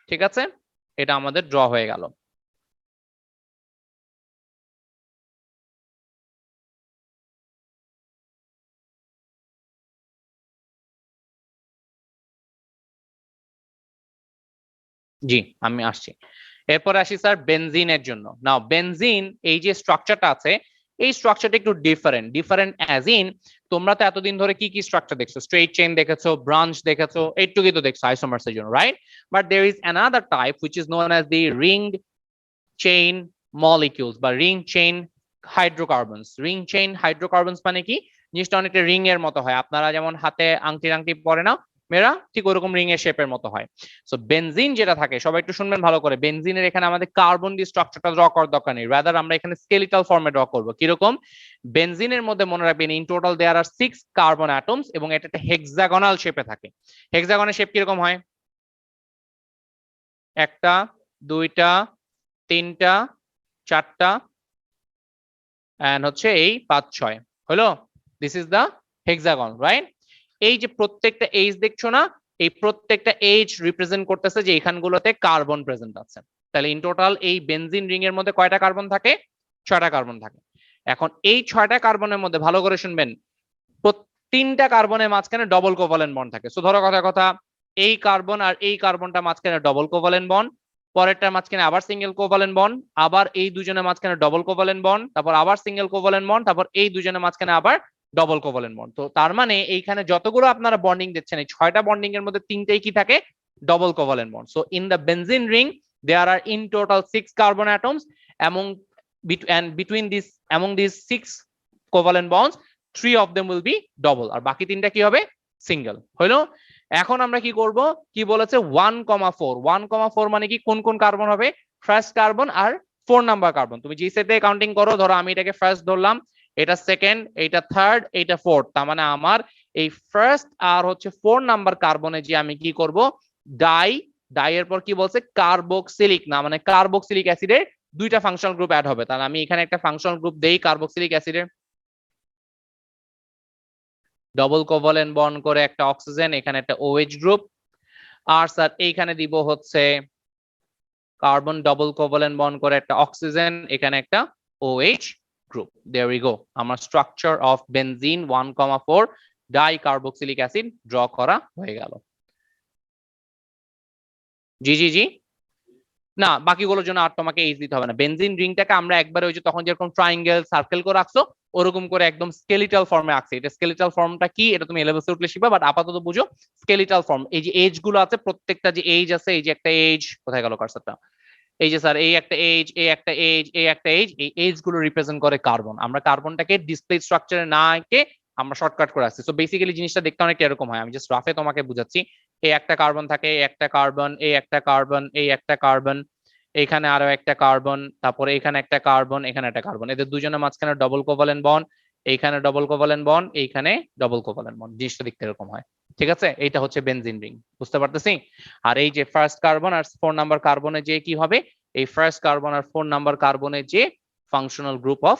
ঠিক আছে, এটা আমাদের ড্র হয়ে গেল। জি, আমি আসছি। এরপর আসি স্যার বেনজিনের জন্য। নাও বেনজিন এই যে স্ট্রাকচারটা আছে, এই স্ট্রাকচারটা একটু ডিফারেন্ট। ডিফারেন্ট অ্যাজ ইন, তোমরা তো এতদিন ধরে কি কি স্ট্রাকচার দেখছো, স্ট্রেট চেইন দেখেছো, ব্রাঞ্চ দেখেছো, এইটুকুই তো দেখছো আইসোমার্স এর জন্য, right? But there is another type which is known as the ring chain molecules বা ring chain hydrocarbons. Ring chain hydrocarbons মানে কি, জিনিসটা অনেকটা রিং এর মতো হয়। আপনারা যেমন হাতে আংটি আংটি পরে না মেয়েরা, ঠিক ওরকম রিং এর শেপের মতো হয়। সো বেনজিন যেটা থাকে, সবাই একটু শুনবেন ভালো করে, বেনজিনের এখানে আমাদের কার্বন দিয়ে স্ট্রাকচারটা ড্র করার দরকার নেই, রাদার আমরা এখানে স্কেলিটাল ফর্মে ড্র করব। কিরকম? বেনজিনের মধ্যে মনে রাখবেন in total there are 6 carbon atoms, এবং এটা একটা হেক্সাগোনাল শেপে থাকে। হেক্সাগনের শেপ কিরকম হয়? একটা, দুইটা, তিনটা, চারটা, এন্ড হচ্ছে এই 5, 6। হলো, this is the hexagon, right? এই যে প্রত্যেকটা এইচ দেখছো না, এই প্রত্যেকটা এইচ রিপ্রেজেন্ট করতেছে যে এখানগুলোতে কার্বন প্রেজেন্ট আছে। তাহলে ইন টোটাল এই বেনজিন রিং এর মধ্যে কয়টা কার্বন থাকে? 6টা কার্বন থাকে। এখন এই 6টা কার্বনের মধ্যে ভালো করে শুনবেন, 3টা কার্বনের মাঝখানে ডবল কোভালেন্ট বন্ড থাকে। সো ধরো কথা কথা, এই কার্বন আর এই কার্বনটা মাঝখানে ডবল কোভালেন্ট বন্ড, পরেরটার মাঝখানে আবার সিঙ্গেল কোভালেন্ট বন্ড, আবার এই দুজনের মাঝখানে ডবল কোভালেন্ট বন্ড, তারপর আবার সিঙ্গেল কোভালেন্ট বন্ড, তারপর এই দুজনের মাঝখানে আবার ডবল কোভালেন্ট বন্ড। তো তার মানে এইখানে যতগুলো আপনারা বন্ডিং দেখছেন, এই 6টা বন্ডিং এর মধ্যে 3টাই কি থাকে? Double covalent bond. So in the benzene ring there are in total 6 carbon atoms among and between this among these 6 covalent bonds 3 of them will be double, আর বাকি 3টা কি হবে? সিঙ্গেল। হলো, এখন আমরা কি করব? কি বলেছে 1,4। 1,4 মানে কি, কোন কোন কার্বন হবে? ফার্স্ট কার্বন আর 4 নাম্বার কার্বন। তুমি যে সেটে কাউন্টিং করো, ধরো আমি এটাকে ফার্স্ট ধরলাম, এটা সেকেন্ড, এটা থার্ড, এটা ফোর্থ। তার মানে আমার এই ফার্স্ট আর হচ্ছে 4 নাম্বার কার্বনে যে আমি কি করব, ডাই, ডাই এর পর কি বলছে? কার্বক্সিলিক, না মানে কার্বক্সিলিক অ্যাসিডের 2টা ফাংশনাল গ্রুপ অ্যাড হবে। তাহলে আমি এখানে একটা ফাংশনাল গ্রুপ দেই কার্বক্সিলিক অ্যাসিডের, ডবল কোভালেন্ট বন্ড করে একটা অক্সিজেন, এখানে একটা OH গ্রুপ। আর স্যার এইখানে দিব হচ্ছে কার্বন ডবল কোভালেন্ট বন্ড করে একটা অক্সিজেন, এখানে একটা OH group. There we go, আমার structure of benzene 1,4 dicarboxylic acid draw করা হয়ে গেল। জি জি জি, না বাকিগুলোর জন্য আর তোমাকে এইচ দিতে হবে না। বেনজিন রিংটাকে আমরা একবারে ওই যে তখন যেরকম ট্রায়াঙ্গেল সার্কেল করে রাখছো, ওরকম করে একদম স্কেলিটাল ফর্মে আঁকছি। এটা স্কেলিটাল ফর্মটা কি, এটা তুমি এলেভেলসে উঠলে শিখবা, বাট আপাতত বুঝো স্কেলিটাল ফর্ম। এই যে এজ গুলো আছে, প্রত্যেকটা যে এজ আছে, এই যে একটা এজ, কোথায় গেল কার্সারটা? এই যে স্যার, এই একটা এজ, এই একটা এজ, এই একটা এজ, এই এজ গুলো রিপ্রেজেন্ট করে কার্বন। আমরা কার্বনটাকে ডিসপ্লে স্ট্রাকচারে না এঁকে আমরা শর্টকাট করে আসছি। সো বেসিক্যালি জিনিসটা দেখতে অনেকটা এরকম হয়। আমি জাস্ট রাফে তোমাকে বুঝাচ্ছি। এই একটা কার্বন থাকে, এই একটা কার্বন, এই একটা কার্বন, এই একটা কার্বন, এখানে আরো একটা কার্বন, তারপরে এখানে একটা কার্বন, এখানে একটা কার্বন, এদের দুজনের মাঝখানে ডবল কোভালেন্ট বন্ড, এইখানে ডবল কোভালেন্ট বন্ড, এইখানে ডবল কোভালেন্ট বন্ড। জিনিসটা দেখতে এরকম হয়। ঠিক আছে, এইটা হচ্ছে বেনজিন রিং, বুঝতে পারতেছি? আর এই যে ফার্স্ট কার্বন আর 4 নাম্বার কার্বনে যে কি হবে, এই ফার্স্ট কার্বন আর 4 নাম্বার কার্বনে যে ফাংশনাল গ্রুপ অফ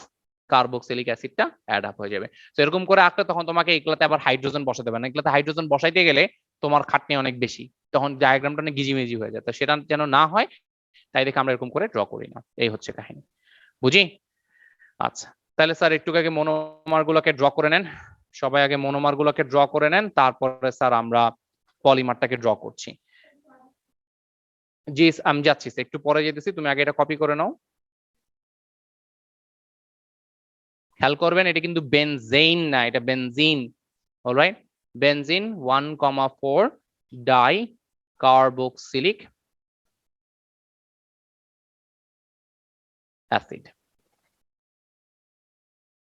কার্বক্সিলিক অ্যাসিডটা অ্যাড আপ হয়ে যাবে। তো এরকম করে আঁকলে তখন তোমাকে এগুলাতে আবার হাইড্রোজেন বসাতে হবে না। এগুলাতে হাইড্রোজেন বসাইতে গেলে তোমার খাটনি অনেক বেশি, তখন ডায়াগ্রামটা অনেক গিজিমিজি হয়ে যায়। তো সেটা যেন না হয়, তাই দেখে আমরা এরকম করে ড্র করি না। এই হচ্ছে কাহিনী, বুঝি? আচ্ছা, তাহলে স্যার একটু আগে মনোমার গুলোকে ড্র করে নেন। সবাই আগে মনোমার গুলোকে ড্র করে নেন, তারপরে স্যার আমরা পলিমারটাকে ড্র করছি। জি আমি যাচ্ছি, একটু পরে যেতেছি, তুমি আগে এটা কপি করে নাও। খেয়াল করবেন, এটা কিন্তু বেনজেইন না, এটা benzene. Alright, benzene 1,4 dicarboxylic acid.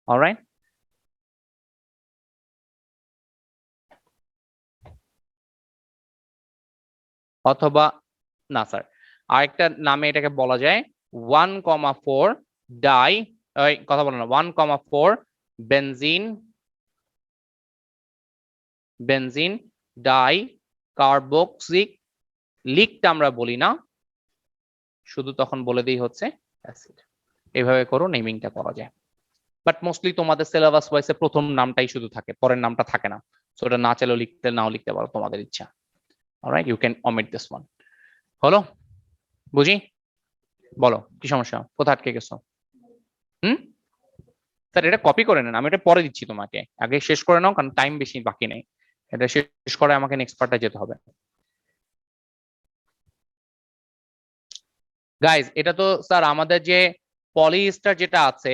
Alright, অথবা না স্যার, আরেকটা নামে এটাকে বলা যায় 1,4 ডাই, কথা বলো না, 1,4 বেনজিন বেনজিন ডাই কার্বক্সিক, লিকটা আমরা বলি না, শুধু তখন বলে দিই হচ্ছে অ্যাসিড। এইভাবে করো, নেমিংটা করা যায়। বাট মোস্টলি তোমাদের সিলেবাস ওয়াইজে প্রথম নামটাই শুধু থাকে, পরের নামটা থাকে না। সো ওটা না চাইলেও লিখতে, নাও লিখতে পারো, তোমাদের ইচ্ছা। Alright, you can omit this one. হলো? বুঝি? বলো কি সমস্যা, কোথায় আটকে গেছো? স্যার এটা কপি করে নেন, আমি এটা পরে দিচ্ছি তোমাকে, আগে শেষ করে নাও, কারণ টাইম বেশি বাকি নেই। এটা শেষ করে আমাকে নেক্সট পার্টে যেতে হবে। গাইজ, এটা তো স্যার আমাদের যে পলিএস্টার যেটা আছে,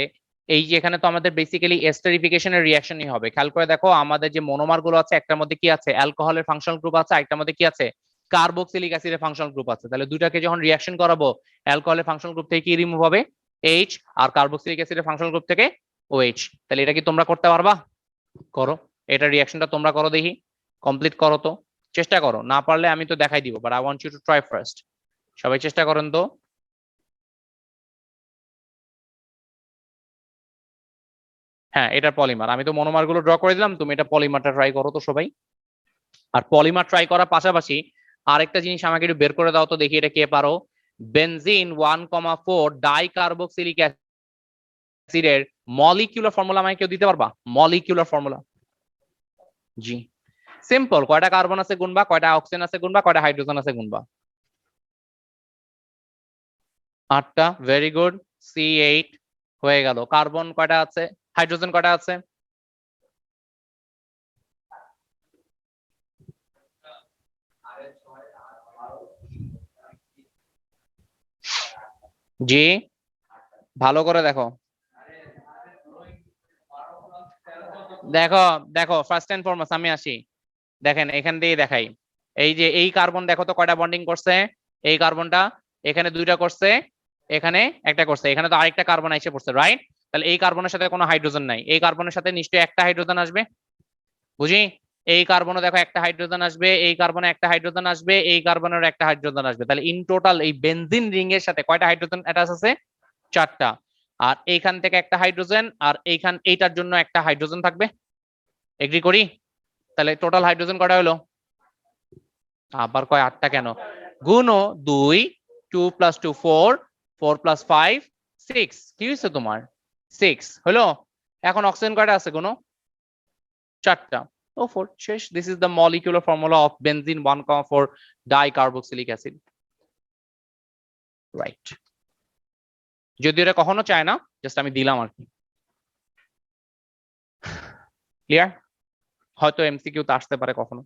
এই যে এখানে তো আমাদের বেসিক্যালি এস্টারিফিকেশনের রিঅ্যাকশনই হবে। খেয়াল করে দেখো, আমাদের যে মনোমার গুলো আছে, একটার মধ্যে কি আছে, অ্যালকোহলের ফাংশনাল গ্রুপ আছে, একটার মধ্যে কি আছে, কার্বক্সিলিক অ্যাসিডের ফাংশনাল গ্রুপ আছে। তাহলে দুটাকে যখন রিঅ্যাকশন করাবো, অ্যালকোহলের ফাংশনাল গ্রুপ থেকে কি রিমুভ হবে, এইচ, আর কার্বক্সিলিক অ্যাসিডের ফাংশনাল গ্রুপ থেকে ওএইচ। তাহলে এটা কি তোমরা করতে পারবা? করো, এটা রিঅ্যাকশনটা তোমরা করো দেখি, কমপ্লিট করো তো, চেষ্টা করো, না পারলে আমি তো দেখাই দিব, but I want you to try first. সবাই চেষ্টা করেন তো। হ্যাঁ, এটা পলিমার, আমি তো মনোমার গুলো ড্র করে দিলাম, তুমি এটা পলিমারটা ট্রাই করো তো সবাই। আর পলিমার ট্রাই করার পাশাপাশি আরেকটা জিনিস আমাকে একটু বের করে দাও তো দেখি, এটা কে পারো। বেনজিন 1,4 ডাই কার্বক্সিলিক অ্যাসিডের মলিকিউলার ফর্মুলা আমাকে কেউ দিতে পারবা? Molecular formula. জি, সিম্পল, কয়টা কার্বন আছে গুনবা, কয়টা অক্সিজেন আছে গুনবা, কয়টা হাইড্রোজেন আছে গুনবা। 8টা, ভেরি গুড, C8 হয়ে গেল। কার্বন কয়টা আছে, হাইড্রোজেন কয়টা আছে? জি, ভালো করে দেখো, দেখো দেখো, ফার্স্ট এন্ড ফরমোস্ট আমি আসি, দেখেন এখান দিয়ে দেখাই। এই যে এই কার্বন দেখো তো কয়টা বন্ডিং করছে, এই কার্বনটা এখানে দুইটা করছে, এখানে একটা করছে, এখানে তো আরেকটা কার্বন এসে পড়ছে, রাইট? তাহলে এই কার্বনের সাথে কোনো হাইড্রোজেন নাই, এই কার্বনের সাথে নিশ্চয়ই একটা হাইড্রোজেন আসবে, বুঝি? এই কার্বনে দেখো একটা হাইড্রোজেন আসবে, এই কার্বনে একটা হাইড্রোজেন আসবে, এই কার্বনের একটা হাইড্রোজেন আসবে। তাহলে ইন টোটাল এই বেনজিন রিং এর সাথে কয়টা হাইড্রোজেন অ্যাটাচ আছে? 4টা। আর এইখান থেকে একটা হাইড্রোজেন, আর এইটার জন্য একটা হাইড্রোজেন থাকবে, এগ্রি করি? তাহলে টোটাল হাইড্রোজেন কয়টা হলো? আবার কয় 8টা কেন? গুনো 2, 2 + 2 4, 4 + 5 6, কি হয়েছে তোমার? 6 হলো। এখন অক্সিজেন কয়টা আছে গুনো? 4টা। ও 4 শেষ। This is the molecular formula of benzene 1,4 dicarboxylic acid, right? যদি এটা কখনো চায় না, জাস্ট আমি দিলাম আর কি। ক্লিয়ার? হয়তো এমসিকিউ তে আসতে পারে কখনো।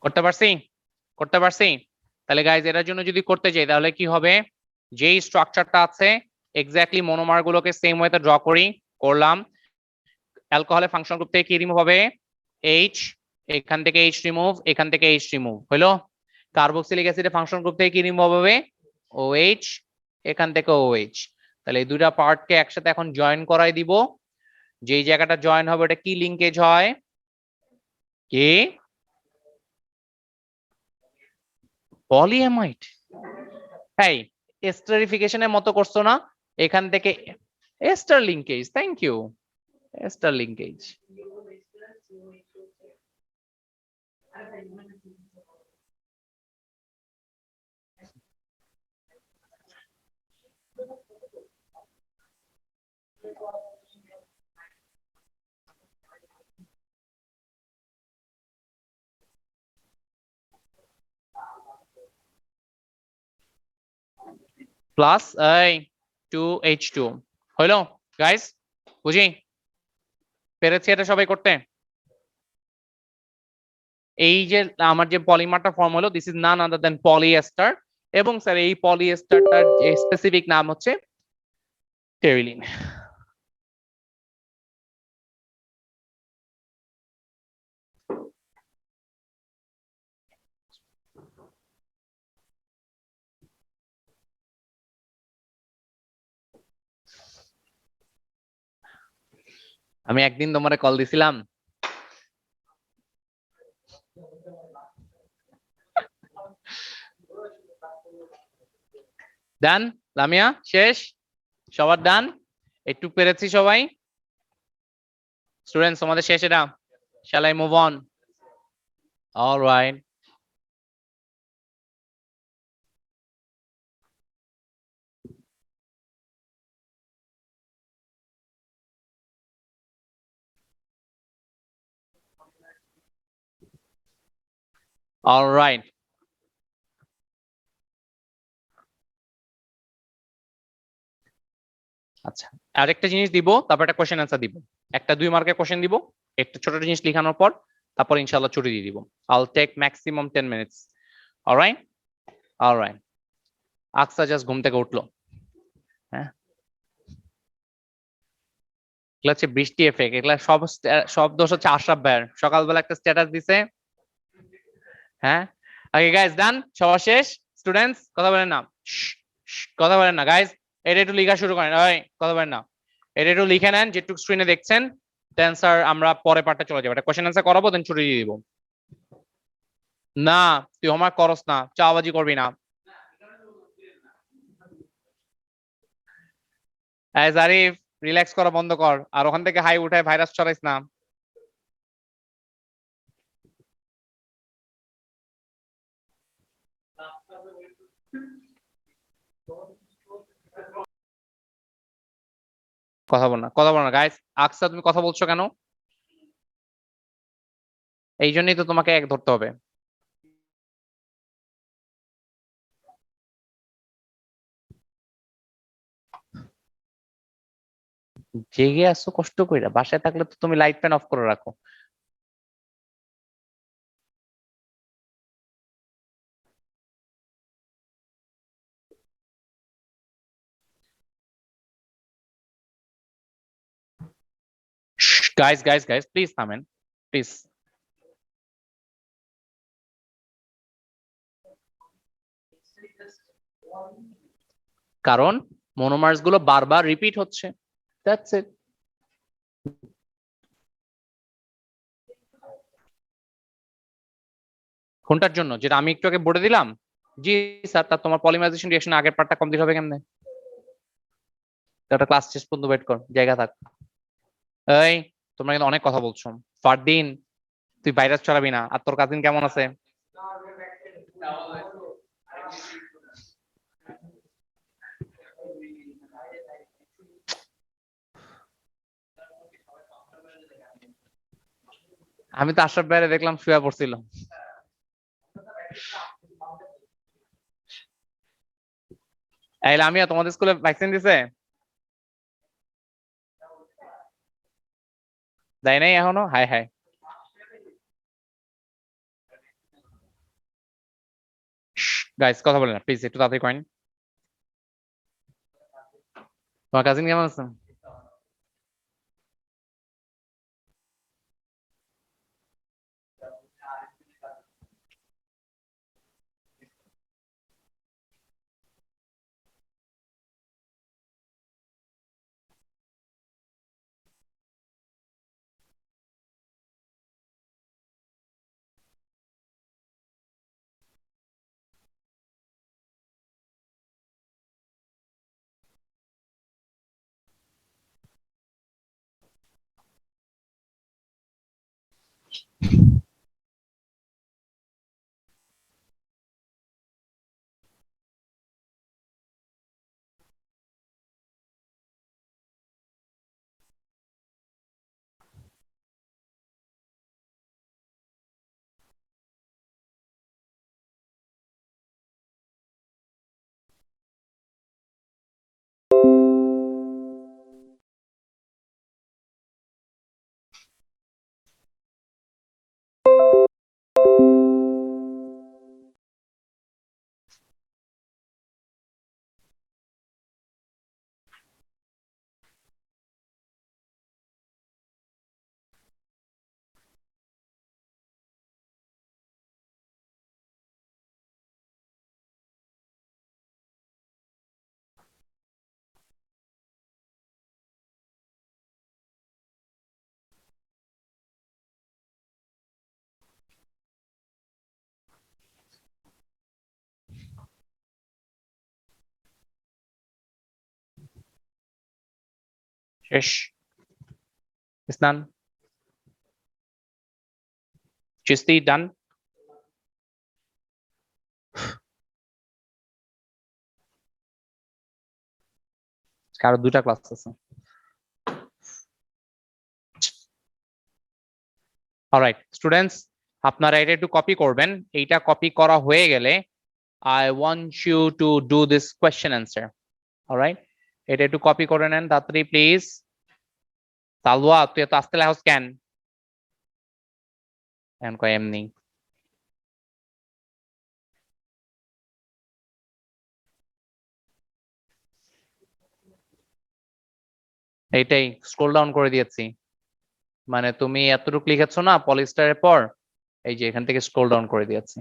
করতে পারছি? করতে পারছি? তাহলে গাইজ এটার জন্য যদি করতে চাই তাহলে কি হবে, যেই স্ট্রাকচারটা আছে এক্স্যাক্টলি মনোমার গুলোকে সেম ওয়েতে ড্র করি, করলাম। অ্যালকোহলের ফাংশন গ্রুপ থেকে কি রিমুভ হবে? এইচ, এখান থেকে এইচ রিমুভ, এখান থেকে এইচ রিমুভ হলো। কার্বক্সিলিক অ্যাসিডের ফাংশন গ্রুপ থেকে কি রিমুভ হবে? OH, এখান থেকে OH। তাহলে এই দুইটা পার্টকে একসাথে এখন জয়েন করাই দিব। যেই জায়গাটা জয়েন হবে এটা কি লিংকেজ হয়? কি? পলিঅ্যামাইড। এই এস্টারিফিকেশনের মতো করছো না, এখান থেকে ester linkage, thank you, ester linkage. Plus এই 2H2 হইলো গাইস, বুঝি পেরেছি এটা সবাই করতে? এই যে আমার যে পলিমারটা ফর্ম হলো, this is none other than polyester, এবং স্যার এই পলিয়েস্টারটার যে স্পেসিফিক নাম হচ্ছে টেরিলিন। আমি একদিন তোমারে কল দিছিলাম, ডান লামিয়া, শেষ সবার ডান, একটু পেরেছি সবাই স্টুডেন্টস, তোমাদের শেষ এটা, shall I move on? All right. All right. আচ্ছা, আরেকটা জিনিস দিব, তারপর একটা কোশ্চেন অ্যান্সার দিব। একটা 2 মার্কের কোশ্চেন দিব, একটা ছোট জিনিস লেখানোর পর তারপর ইনশাআল্লাহ ছুটি দিয়ে দিব। I'll take maximum 10 minutes. All right? All right. আকসা জাস্ট ঘুম থেকে উঠলো। হ্যাঁ, এগুলো হচ্ছে বৃষ্টি এফেক্ট, এগুলা সব দোষ হচ্ছে আশরাফ ভাইয়ের। সকালবেলা একটা স্ট্যাটাস দিছে। হ্যাঁ, ওকে গাইস, ডান, সবার শেষ। স্টুডেন্টস কথা বলেন না, কথা বলেন না গাইস, এটা একটু লেখা শুরু করেন, ওই কথা বলেন না, এটা একটু লিখে নেন যেটুকু স্ক্রিনে দেখছেন, দেন স্যার আমরা পরে পার্টটা চলে যাবো, এটা কোশ্চেন অ্যান্সার করাবো, দেন ছুটি দিয়ে দিব। না, তুই হোমওয়ার্ক করস না, চাওয়াবাজি করবি না। এই জারিফ, রিল্যাক্স করা বন্ধ কর, আর ওখান থেকে হাই উঠায় ভাইরাস ছড়াইস না। কথা বল না, কথা বল না গাইস। আকসা তুমি কথা বলছো কেন? এই জন্যই তো তোমাকে এক ধরতে হবে। জেগে আসছো কষ্ট কইরা, বাসায় থাকলে তো তুমি লাইট ফ্যান অফ করে রাখো। গাইস গাইস গাইস, প্লিজ থামেন প্লিজ। কারণ মনোমার্স গুলো বারবার রিপিট হচ্ছে, দ্যাটস ইট। কোনটার জন্য? যেটা আমি একটু আগে বলে দিলাম। জি স্যার, তা তোমার পলিমারাইজেশন রিঅ্যাকশন আগের পার্টটা কমপ্লিট হবে কেমনে? একটা ক্লাস শেষ পর্যন্ত ওয়েট কর, জায়গা থাক। এই, তোমরা কিন্তু অনেক কথা বলছো। ফারদিন, তুই ভাইরাস ছড়াবি না। আর তোর কাজিন কেমন আছে? আমি তো আশরাফ ভাইরে দেখলাম শুয়ে পড়ছিল। এই লামিয়া, তোমাদের স্কুলে ভ্যাকসিন দিছে? দেয় নাই এখনো? হায় হায়। গাইস কথা বলেন না প্লিজ, একটু তাড়াতাড়ি করেন। তোমার কাজিন কেমন আছে? শেষ। স্নান। চিস্তি ডান। কারো 2টা ক্লাস আছে। অলরাইট স্টুডেন্টস, আপনারা এটা একটু কপি করবেন। এইটা কপি করা হয়ে গেলে I want you to do this question answer. Alright, এটা একটু কপি করে নেন তাড়াতাড়ি প্লিজ। তালওয়া তুই এত আসতে লেখস কেন? এখন কয় এমনি। এইটাই স্ক্রল ডাউন করে দিয়েছি, মানে তুমি এতটুকু লিখেছো না পলিস্টারের পর, এই যে এখান থেকে স্ক্রল ডাউন করে দিয়েছি।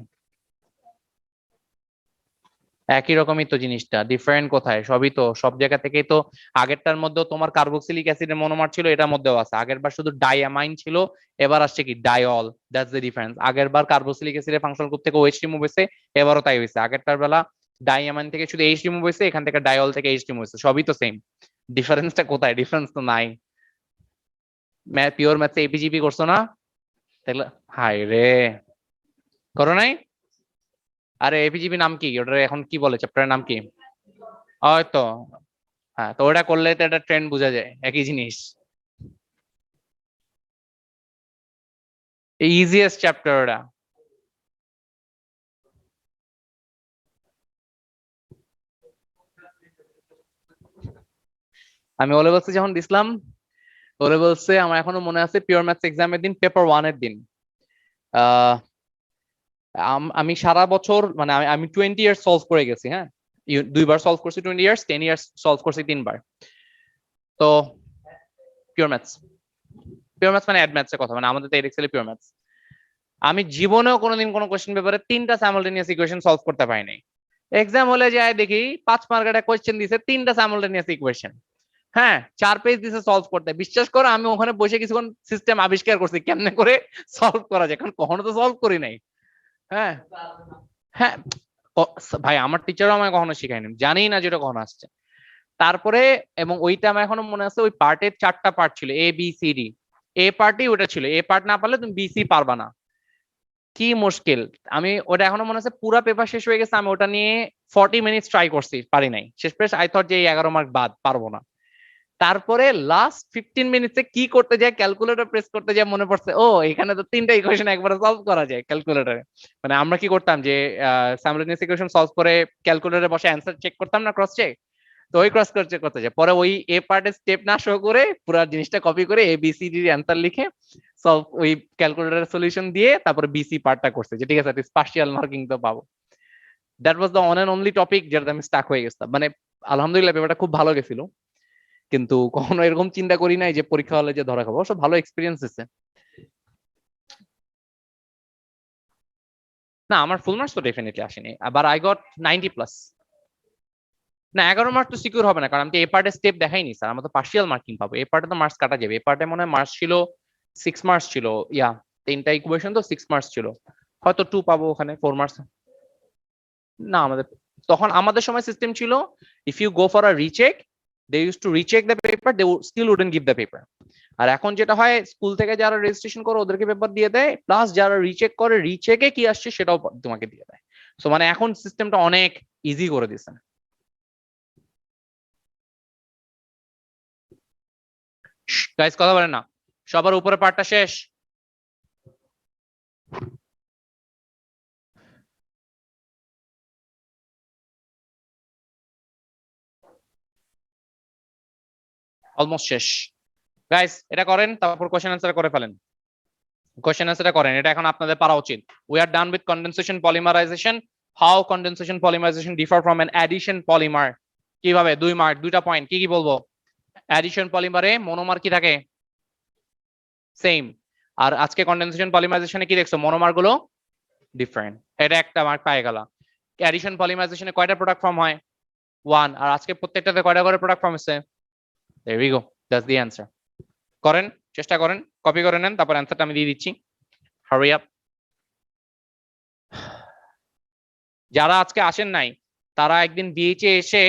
একই রকমই তো জিনিসটা, ডিফারেন্ট কোথায়? সবই তো সব জায়গা থেকেই তো। আগেরটার মধ্যেও তোমার কার্বক্সিলিক অ্যাসিডের মনোমার ছিল, এটার মধ্যেও আছে। আগেরবার শুধু ডাইঅ্যামাইন ছিল, এবার আসছে কি ডাইঅল। That's the difference. আগেরবার কার্বক্সিলিক অ্যাসিডের ফাংশনাল গ্রুপ থেকে OH রিমুভ হয়েছে, এবারও তাই হয়েছে। আগেরটার বেলা ডাইঅ্যামাইন থেকে শুধু H রিমুভ হয়েছে, এখান থেকে ডাইঅল থেকে H রিমুভ হয়েছে। সবই তো সেম, ডিফারেন্সটা কোথায়? ডিফারেন্স তো নাই। পিওর ম্যাথে এপিজিপি করছো না? তাহলে হাই রে, করো নাই? আরে এপিজিপি নাম কি ওটার, এখন কি বলে চ্যাপ্টারের নাম কি? হয়তো হ্যাঁ, তো ওটা করলে তো একটা ট্রেন্ড বোঝা যায়, একই জিনিস। ইজিয়েস্ট চ্যাপ্টার ওটা। আমি ও লেভেলসে যখন দিছিলাম, ও লেভেলসে আমার এখনো মনে আছে পিওর ম্যাথস এক্সামের দিন, পেপার 1 এর দিন, আহ আমি সারা বছর মানে আমি 20 ইয়ার্স সলভ করে গেছি। হ্যাঁ, 2বার সলভ করছি 20 ইয়ার্স, 10 ইয়ার্স সলভ করছি 3বার। তো পিওর ম্যাথস, পিওর ম্যাথস মানে অ্যাড ম্যাথস এর কথা, মানে আমাদের তো এক্সেল পিওর ম্যাথস। আমি জীবনেও কোনোদিন কোনো কোশ্চেন পেপারে 3টা সাইমালটেনিয়াস ইকুয়েশন সলভ করতে পারিনি। এক্সাম হলে যায় দেখি 5 মার্কের একটা কোশ্চেন দিছে 3টা সাইমালটেনিয়াস ইকুয়েশন। হ্যাঁ, 4 পেজ দিছে সলভ করতে। বিশ্বাস করো আমি ওখানে বসে কিছুক্ষণ সিস্টেম আবিষ্কার করছি কেমনে করে সলভ করা যায়, কারণ কখনো তো সলভ করি নাই। হ্যাঁ হ্যাঁ, ভাই আমার টিচারও আমায় কখনো শিখায়নি, জানি না যেটা কখনো আসছে। তারপরে এবং ওইটা আমার এখনো মনে আছে, ওই পার্টের 4টা পার্ট ছিল, ABCD। এ পার্টই ওটা ছিল, এ পার্ট না পারলে তুমি BC পারবা না। কি মুশকিল! আমি ওটা এখনো মনে আছে, পুরা পেপার শেষ হয়ে গেছে, আমি ওটা নিয়ে 40 মিনিটস ট্রাই করছি, পারি নাই। শেষ পেশ আই থট যে এই 11 মার্ক বাদ, পারবো না। তারপরে লাস্ট 15 মিনিটসে কি করতে যায়, ক্যালকুলেটর প্রেস করতে যায়, মনে পড়ছে ও এখানে তো 3টা ইকুয়েশন একবারে সলভ করা যায় ক্যালকুলেটরে। মানে আমরা কি করতাম যে সাইমালটেনিয়াস ইকুয়েশন সলভ করে ক্যালকুলেটরে বসে অ্যান্সার চেক করতাম না, ক্রস চেক। তো ওই ক্রস চেক করতে যায়, পরে ওই এ পার্টের স্টেপ না শো করে পুরো জিনিসটা কপি করে ABCD এর অ্যান্সার লিখে সলভ, ওই ক্যালকুলেটরের সলিউশন দিয়ে তারপরে BC পার্টটা করছে, যে ঠিক আছে পার্শিয়াল মার্কিং তো পাবো। That was the one and only topic যেটাতে আমি স্টাক হয়ে গেছিলাম। মানে আলহামদুলিল্লাহ পেপারটা খুব ভালো গেছিল, কিন্তু কখনো এরকম চিন্তা করি নাই যে পরীক্ষা হলে যে ধরা খাবো। অবশ্য ভালো এক্সপিরিয়েন্স হয়েছে। না, আমার ফুল মার্কস তো ডেফিনেটলি আসেনি, আবার আই গট 90+। না, 11 মার্ক তো সিকিউর হবে না, কারণ আমি তো এ পার্টে স্টেপ দেখাইনি স্যার। আমরা তো পার্শিয়াল মার্কিং পাবো, এ পার্টে তো মার্কস কাটা যাবে। এ পার্টে মনে হয় মার্কস ছিল 6 মার্কস ছিল, ইয়া 3টা ইকুয়েশন তো 6 মার্কস ছিল, হয়তো 2 পাবো ওখানে, 4 মার্কস। না, আমাদের তখন আমাদের সময় সিস্টেম ছিল, if you go for a recheck, they use to recheck the paper, they still wouldn't give the paper. আর এখন যেটা হয় স্কুল থেকে যারা রেজিস্ট্রেশন করে ওদেরকে পেপার দিয়ে দেয়, প্লাস যারা রিচেক করে রিচেকে কি আসছে সেটাও তোমাকে দিয়ে দেয়। সো মানে এখন সিস্টেমটা অনেক ইজি করে দিয়েছে। গাইস কথা বলেন না, সবার উপরে পার্টটা শেষ? অলমোস্ট শেষ। গাইস এটা করেন, তারপর কোশ্চেন আনসার করে ফেলেন। কোশ্চেন আনসারটা করেন, এটা এখন আপনাদের পারা উচিত। We are done with condensation polymerization. How condensation polymerization differ from an addition polymer. কিভাবে? 2 মার্ক, 2টা পয়েন্ট। কি কি বলবো? অ্যাডিশন পলিমারে মনোমার কি থাকে? সেম। আর আজকে কনডেনসেশন পলিমারাইজেশনে কি দেখছো? মনোমার গুলো ডিফারেন্ট। এটা একটা মার্ক পেয়ে গেল। অ্যাডিশন পলিমারাইজেশনে কয়টা প্রোডাক্ট ফর্ম হয়? 1। আর আজকে প্রত্যেকটাতে কয়টা করে প্রোডাক্ট ফর্ম হচ্ছে? There we go, that's the answer. করেন, চেষ্টা করেন, কপি করে নেন, তারপর অ্যান্সারটা আমি দিয়ে দিচ্ছি। Hurry up. যারা আজকে আসেন নাই তারা একদিন বিএইচে এসে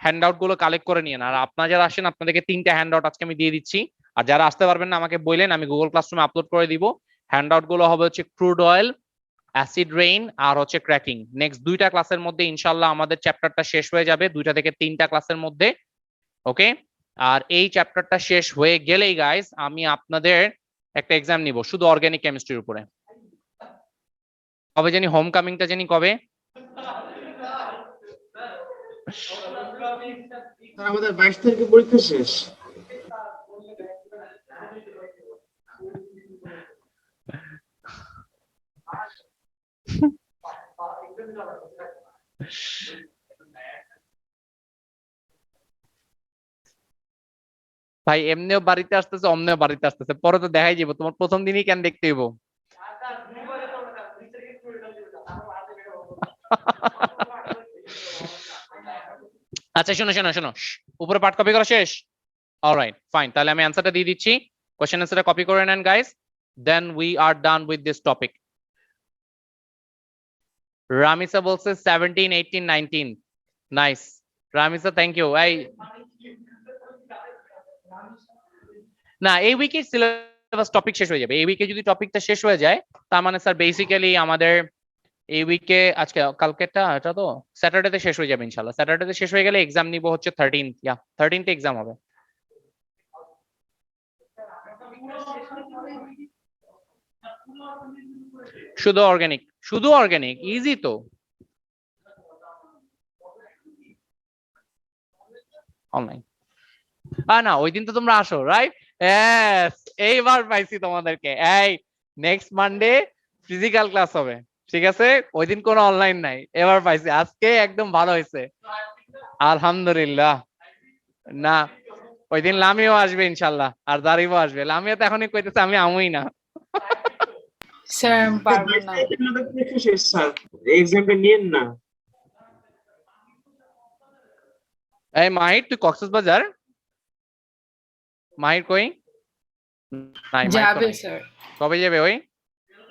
হ্যান্ডআউট গুলো কালেক্ট করে নিয়েন। আর আপনারা যারা আসেন আপনাদেরকে 3টা হ্যান্ডআউট আজকে আমি দিয়ে দিচ্ছি। আর যারা আসতে পারবেন না আমাকে বললেন, আমি গুগল ক্লাসরুমে আপলোড করে দিব। হ্যান্ডআউট গুলো হবে হচ্ছে ক্রুড অয়েল, অ্যাসিড রেইন আর হচ্ছে ক্র্যাকিং। নেক্সট 2টা ক্লাসের মধ্যে ইনশাআল্লাহ আমাদের চ্যাপ্টারটা শেষ হয়ে যাবে, 2টা থেকে 3টা ক্লাসের মধ্যে। ওকে, আর এই চ্যাপ্টারটা শেষ হয়ে গেলেই গাইস আমি আপনাদের একটা এক্সাম নিব শুধু অর্গানিক কেমিস্ট্রির উপরে। কবে জানি হোম কামিংটা জানি কবে? আমাদের 22 তারিখে পরীক্ষা শেষ। ভাই এমনিও বাড়িতে আসতেছে, অমনিও বাড়িতে আসতেছে, পরে তো দেখাই যাবো। তোমার প্রথম দিনই কেন দেখতে হইব? আচ্ছা শোনো শোনো শোনো, উপরে পার্ট কপি করা শেষ? অলরাইট ফাইন, তাহলে আমি অ্যান্সারটা দিয়ে দিচ্ছি। কোশ্চেন অ্যান্সারটা কপি করে নেন guys, then we are done with this topic. Ramisa বলছে 17, 18, 19। Nice Ramisa, thank you. এই না, এই উইকে সিলেবাস টপিক শেষ হয়ে যাবে। এই উইকে যদি টপিকটা শেষ হয়ে যায় তার মানে স্যার বেসিক্যালি আমাদের এই উইকে আজকে কালকেটা এটা তো স্যাটারডেতে শেষ হয়ে যাবে ইনশাআল্লাহ। স্যাটারডেতে শেষ হয়ে গেলে এক্সাম নিব হচ্ছে 13th, 13th এক্সাম হবে। শুধু অর্গানিক, শুধু অর্গানিক, ইজি তো। অনলাইন না, ওই দিন তো তোমরা আসো রাইট? यस, এইবার পাইছি তোমাদেরকে। এই নেক্সট মানডে ফিজিক্যাল ক্লাস হবে, ঠিক আছে? ওই দিন কোনো অনলাইন নাই, এবার পাইছি। আজকে একদম ভালো হয়েছে আলহামদুলিল্লাহ। না ওই দিন লামিও আসবে ইনশাল্লাহ, আর দারিবও আসবে। লামিও তো এখনই কইতেছে আমি আমুই না। স্যার আমি পারবো 22 না। তারিখে আমাদের পরীক্ষা শেষ স্যার, এক্সামটা নিয়েন না। এই মাহির তুই কক্সবাজার? মাহির কই? নাই, মাহির তো যাবে নাই। স্যার কবে যাবে ওই?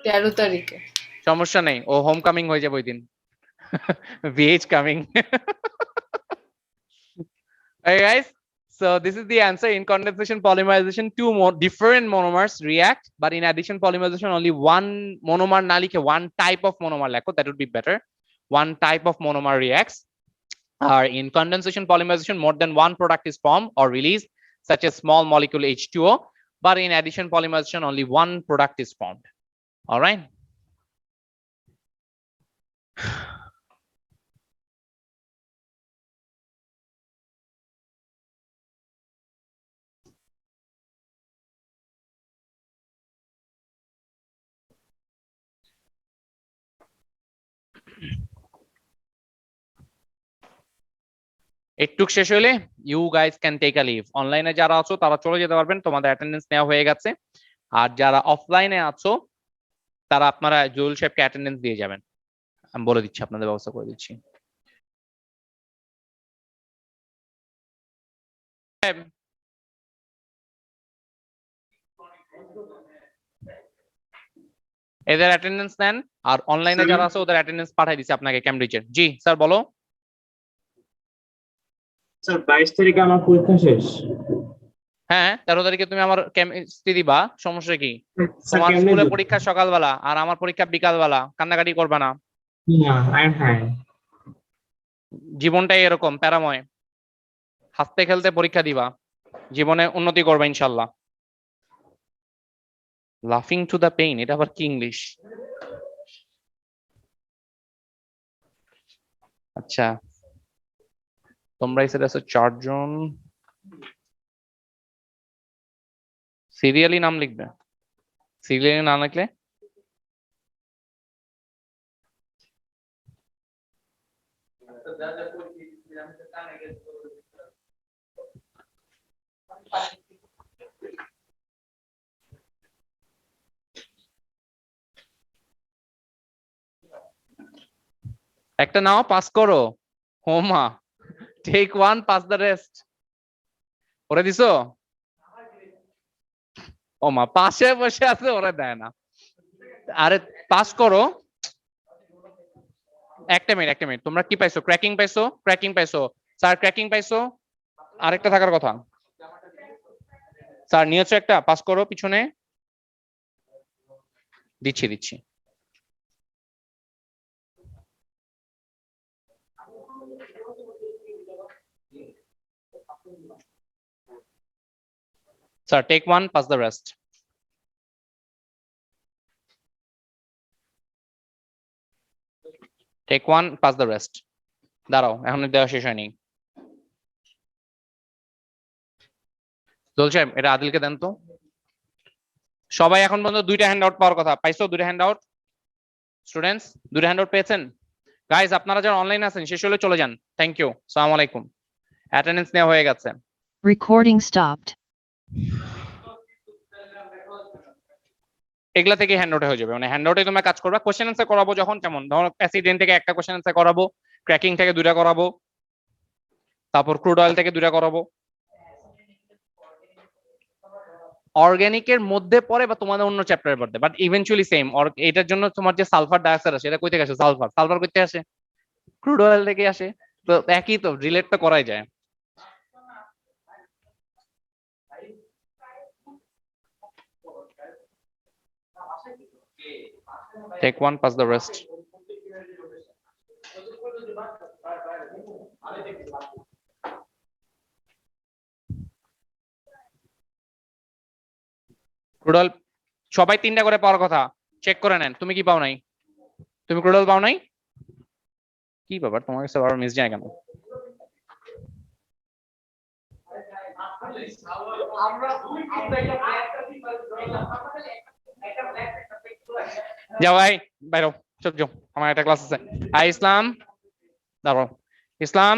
13 তারিখে। সমস্যা নেই, ও হোম কামিং হয়ে যাবে ওই দিন। VH coming. Hey guys, so this is the answer. In condensation polymerization, two more different monomers react, but in addition polymerization, only one monomer na likhe one type of monomer lekho, that would be better. One type of monomer reacts. Or in condensation polymerization, more than one product is formed or released, such as small molecule H2O. But in addition polymerization, only one product is formed. All right. একটু শেষ হলে you guys can take a leave. অনলাইনে যারা আছো তারা চলে যেতে পারবেন, তোমাদের অ্যাটেন্ডেন্স নেওয়া হয়ে গেছে। আর যারা অফলাইনে আছো তারা আপনারা জুয়েল সাহেবকে অ্যাটেন্ডেন্স দিয়ে যাবেন, আমি বলে দিচ্ছি, আপনাদের ব্যবস্থা করে দিচ্ছি। এদের অ্যাটেন্ডেন্স নেন, আর অনলাইনে যারা আছে ওদের অ্যাটেন্ডেন্স পাঠিয়ে দিচ্ছি আপনাকে ক্যামব্রিজের। জি স্যার বলো। স্যার 22 তারিখে আমার পরীক্ষা শেষ। হ্যাঁ 13 তারিখে তুমি আমার কেমিস্ট্রি দিবা, সমস্যা কি? স্যার তোমার কেমনে স্কুলে দেব? পরীক্ষা সকালবেলা আর আমার পরীক্ষা বিকালবেলা, কান্নাকাটি করবা না। না আই এম ফাইন। জীবনটাই এরকম প্যারাময়, হাসতে খেলতে পরীক্ষা দিবা, জীবনে উন্নতি করবে ইনশাল্লাহ। লাফিং টু দ্য পেইন, এটা আবার কি ইংলিশ? আচ্ছা তোমরা এসে আছো 4 জন, সিরিয়ালি নাম লিখবে, সিরিয়ালি নাম লিখলে একটা নাও, পাস করো। হোমা, টেক 1 পাস দ্য রেস্ট। ওরে দিছো? ওমা পাশে বসে আছে, ওরে দেয় না। আরে পাস করো। একটা মিনিট, তোমরা কি পাইছো? ক্র্যাকিং পাইছো? ক্র্যাকিং পাইছো? স্যার ক্র্যাকিং পাইছো? আরেকটা থাকার কথা। স্যার নিয়েছো একটা, পাস করো পিছনে। দিচ্ছি। Sir take 1 pass the rest. Take 1 pass the rest. দাঁড়াও, এখন দেওয়া শেষ হয়নি। চলছে, এটা আদিলকে দেন তো। সবাই এখন পর্যন্ত 2টা হ্যান্ড আউট পাওয়ার কথা, পাইছো? 2টা হ্যান্ড আউট স্টুডেন্টস, 2টা হ্যান্ড আউট পেয়েছেন? গাইজ আপনারা যারা অনলাইন আছেন শেষ হলে চলে যান। থ্যাংক ইউ, আসসালামু আলাইকুম। অ্যাটেন্ডেন্স নেওয়া হয়ে গেছে। Recording stopped. এগুলা থেকে হ্যান্ড আউটে হয়ে যাবে, মানে হ্যান্ড আউটে তোমরা কাজ করবা। কোশ্চেন আনসার করাবো যখন, কেমন ধরো অ্যাসিডেন্ট থেকে একটা কোশ্চেন আনসার করাবো, ক্র্যাকিং থেকে 2টা করাবো, তারপর ক্রুড অয়েল থেকে 2টা করাবো। অর্গানিকের মধ্যে পড়ে বা তোমাদের অন্য চ্যাপ্টারে পড়তে, বাট ইভেনচুয়ালি সেম। এটার জন্য তোমার যে সালফার ডাইঅক্সাইড আছে, এটা কই থেকে আসে? সালফার কই থেকে আসে? ক্রুড অয়েল থেকে আসে। তো একই তো, রিলেট তো করাই যায়। Take 1 pass the rest. Crude oil সবাই 3টা করে পাওয়ার কথা, চেক করে নেন। তুমি কি পাও নাই? তুমি ক্রুড অয়েল পাও নাই? কি ব্যাপার, তোমার কাছে বারবার মিস যায় কেন? যাও ভাই, বাইরো, সব যাও, আমার একটা ক্লাস আছে। ইসলাম, দাঁড়াও। ইসলাম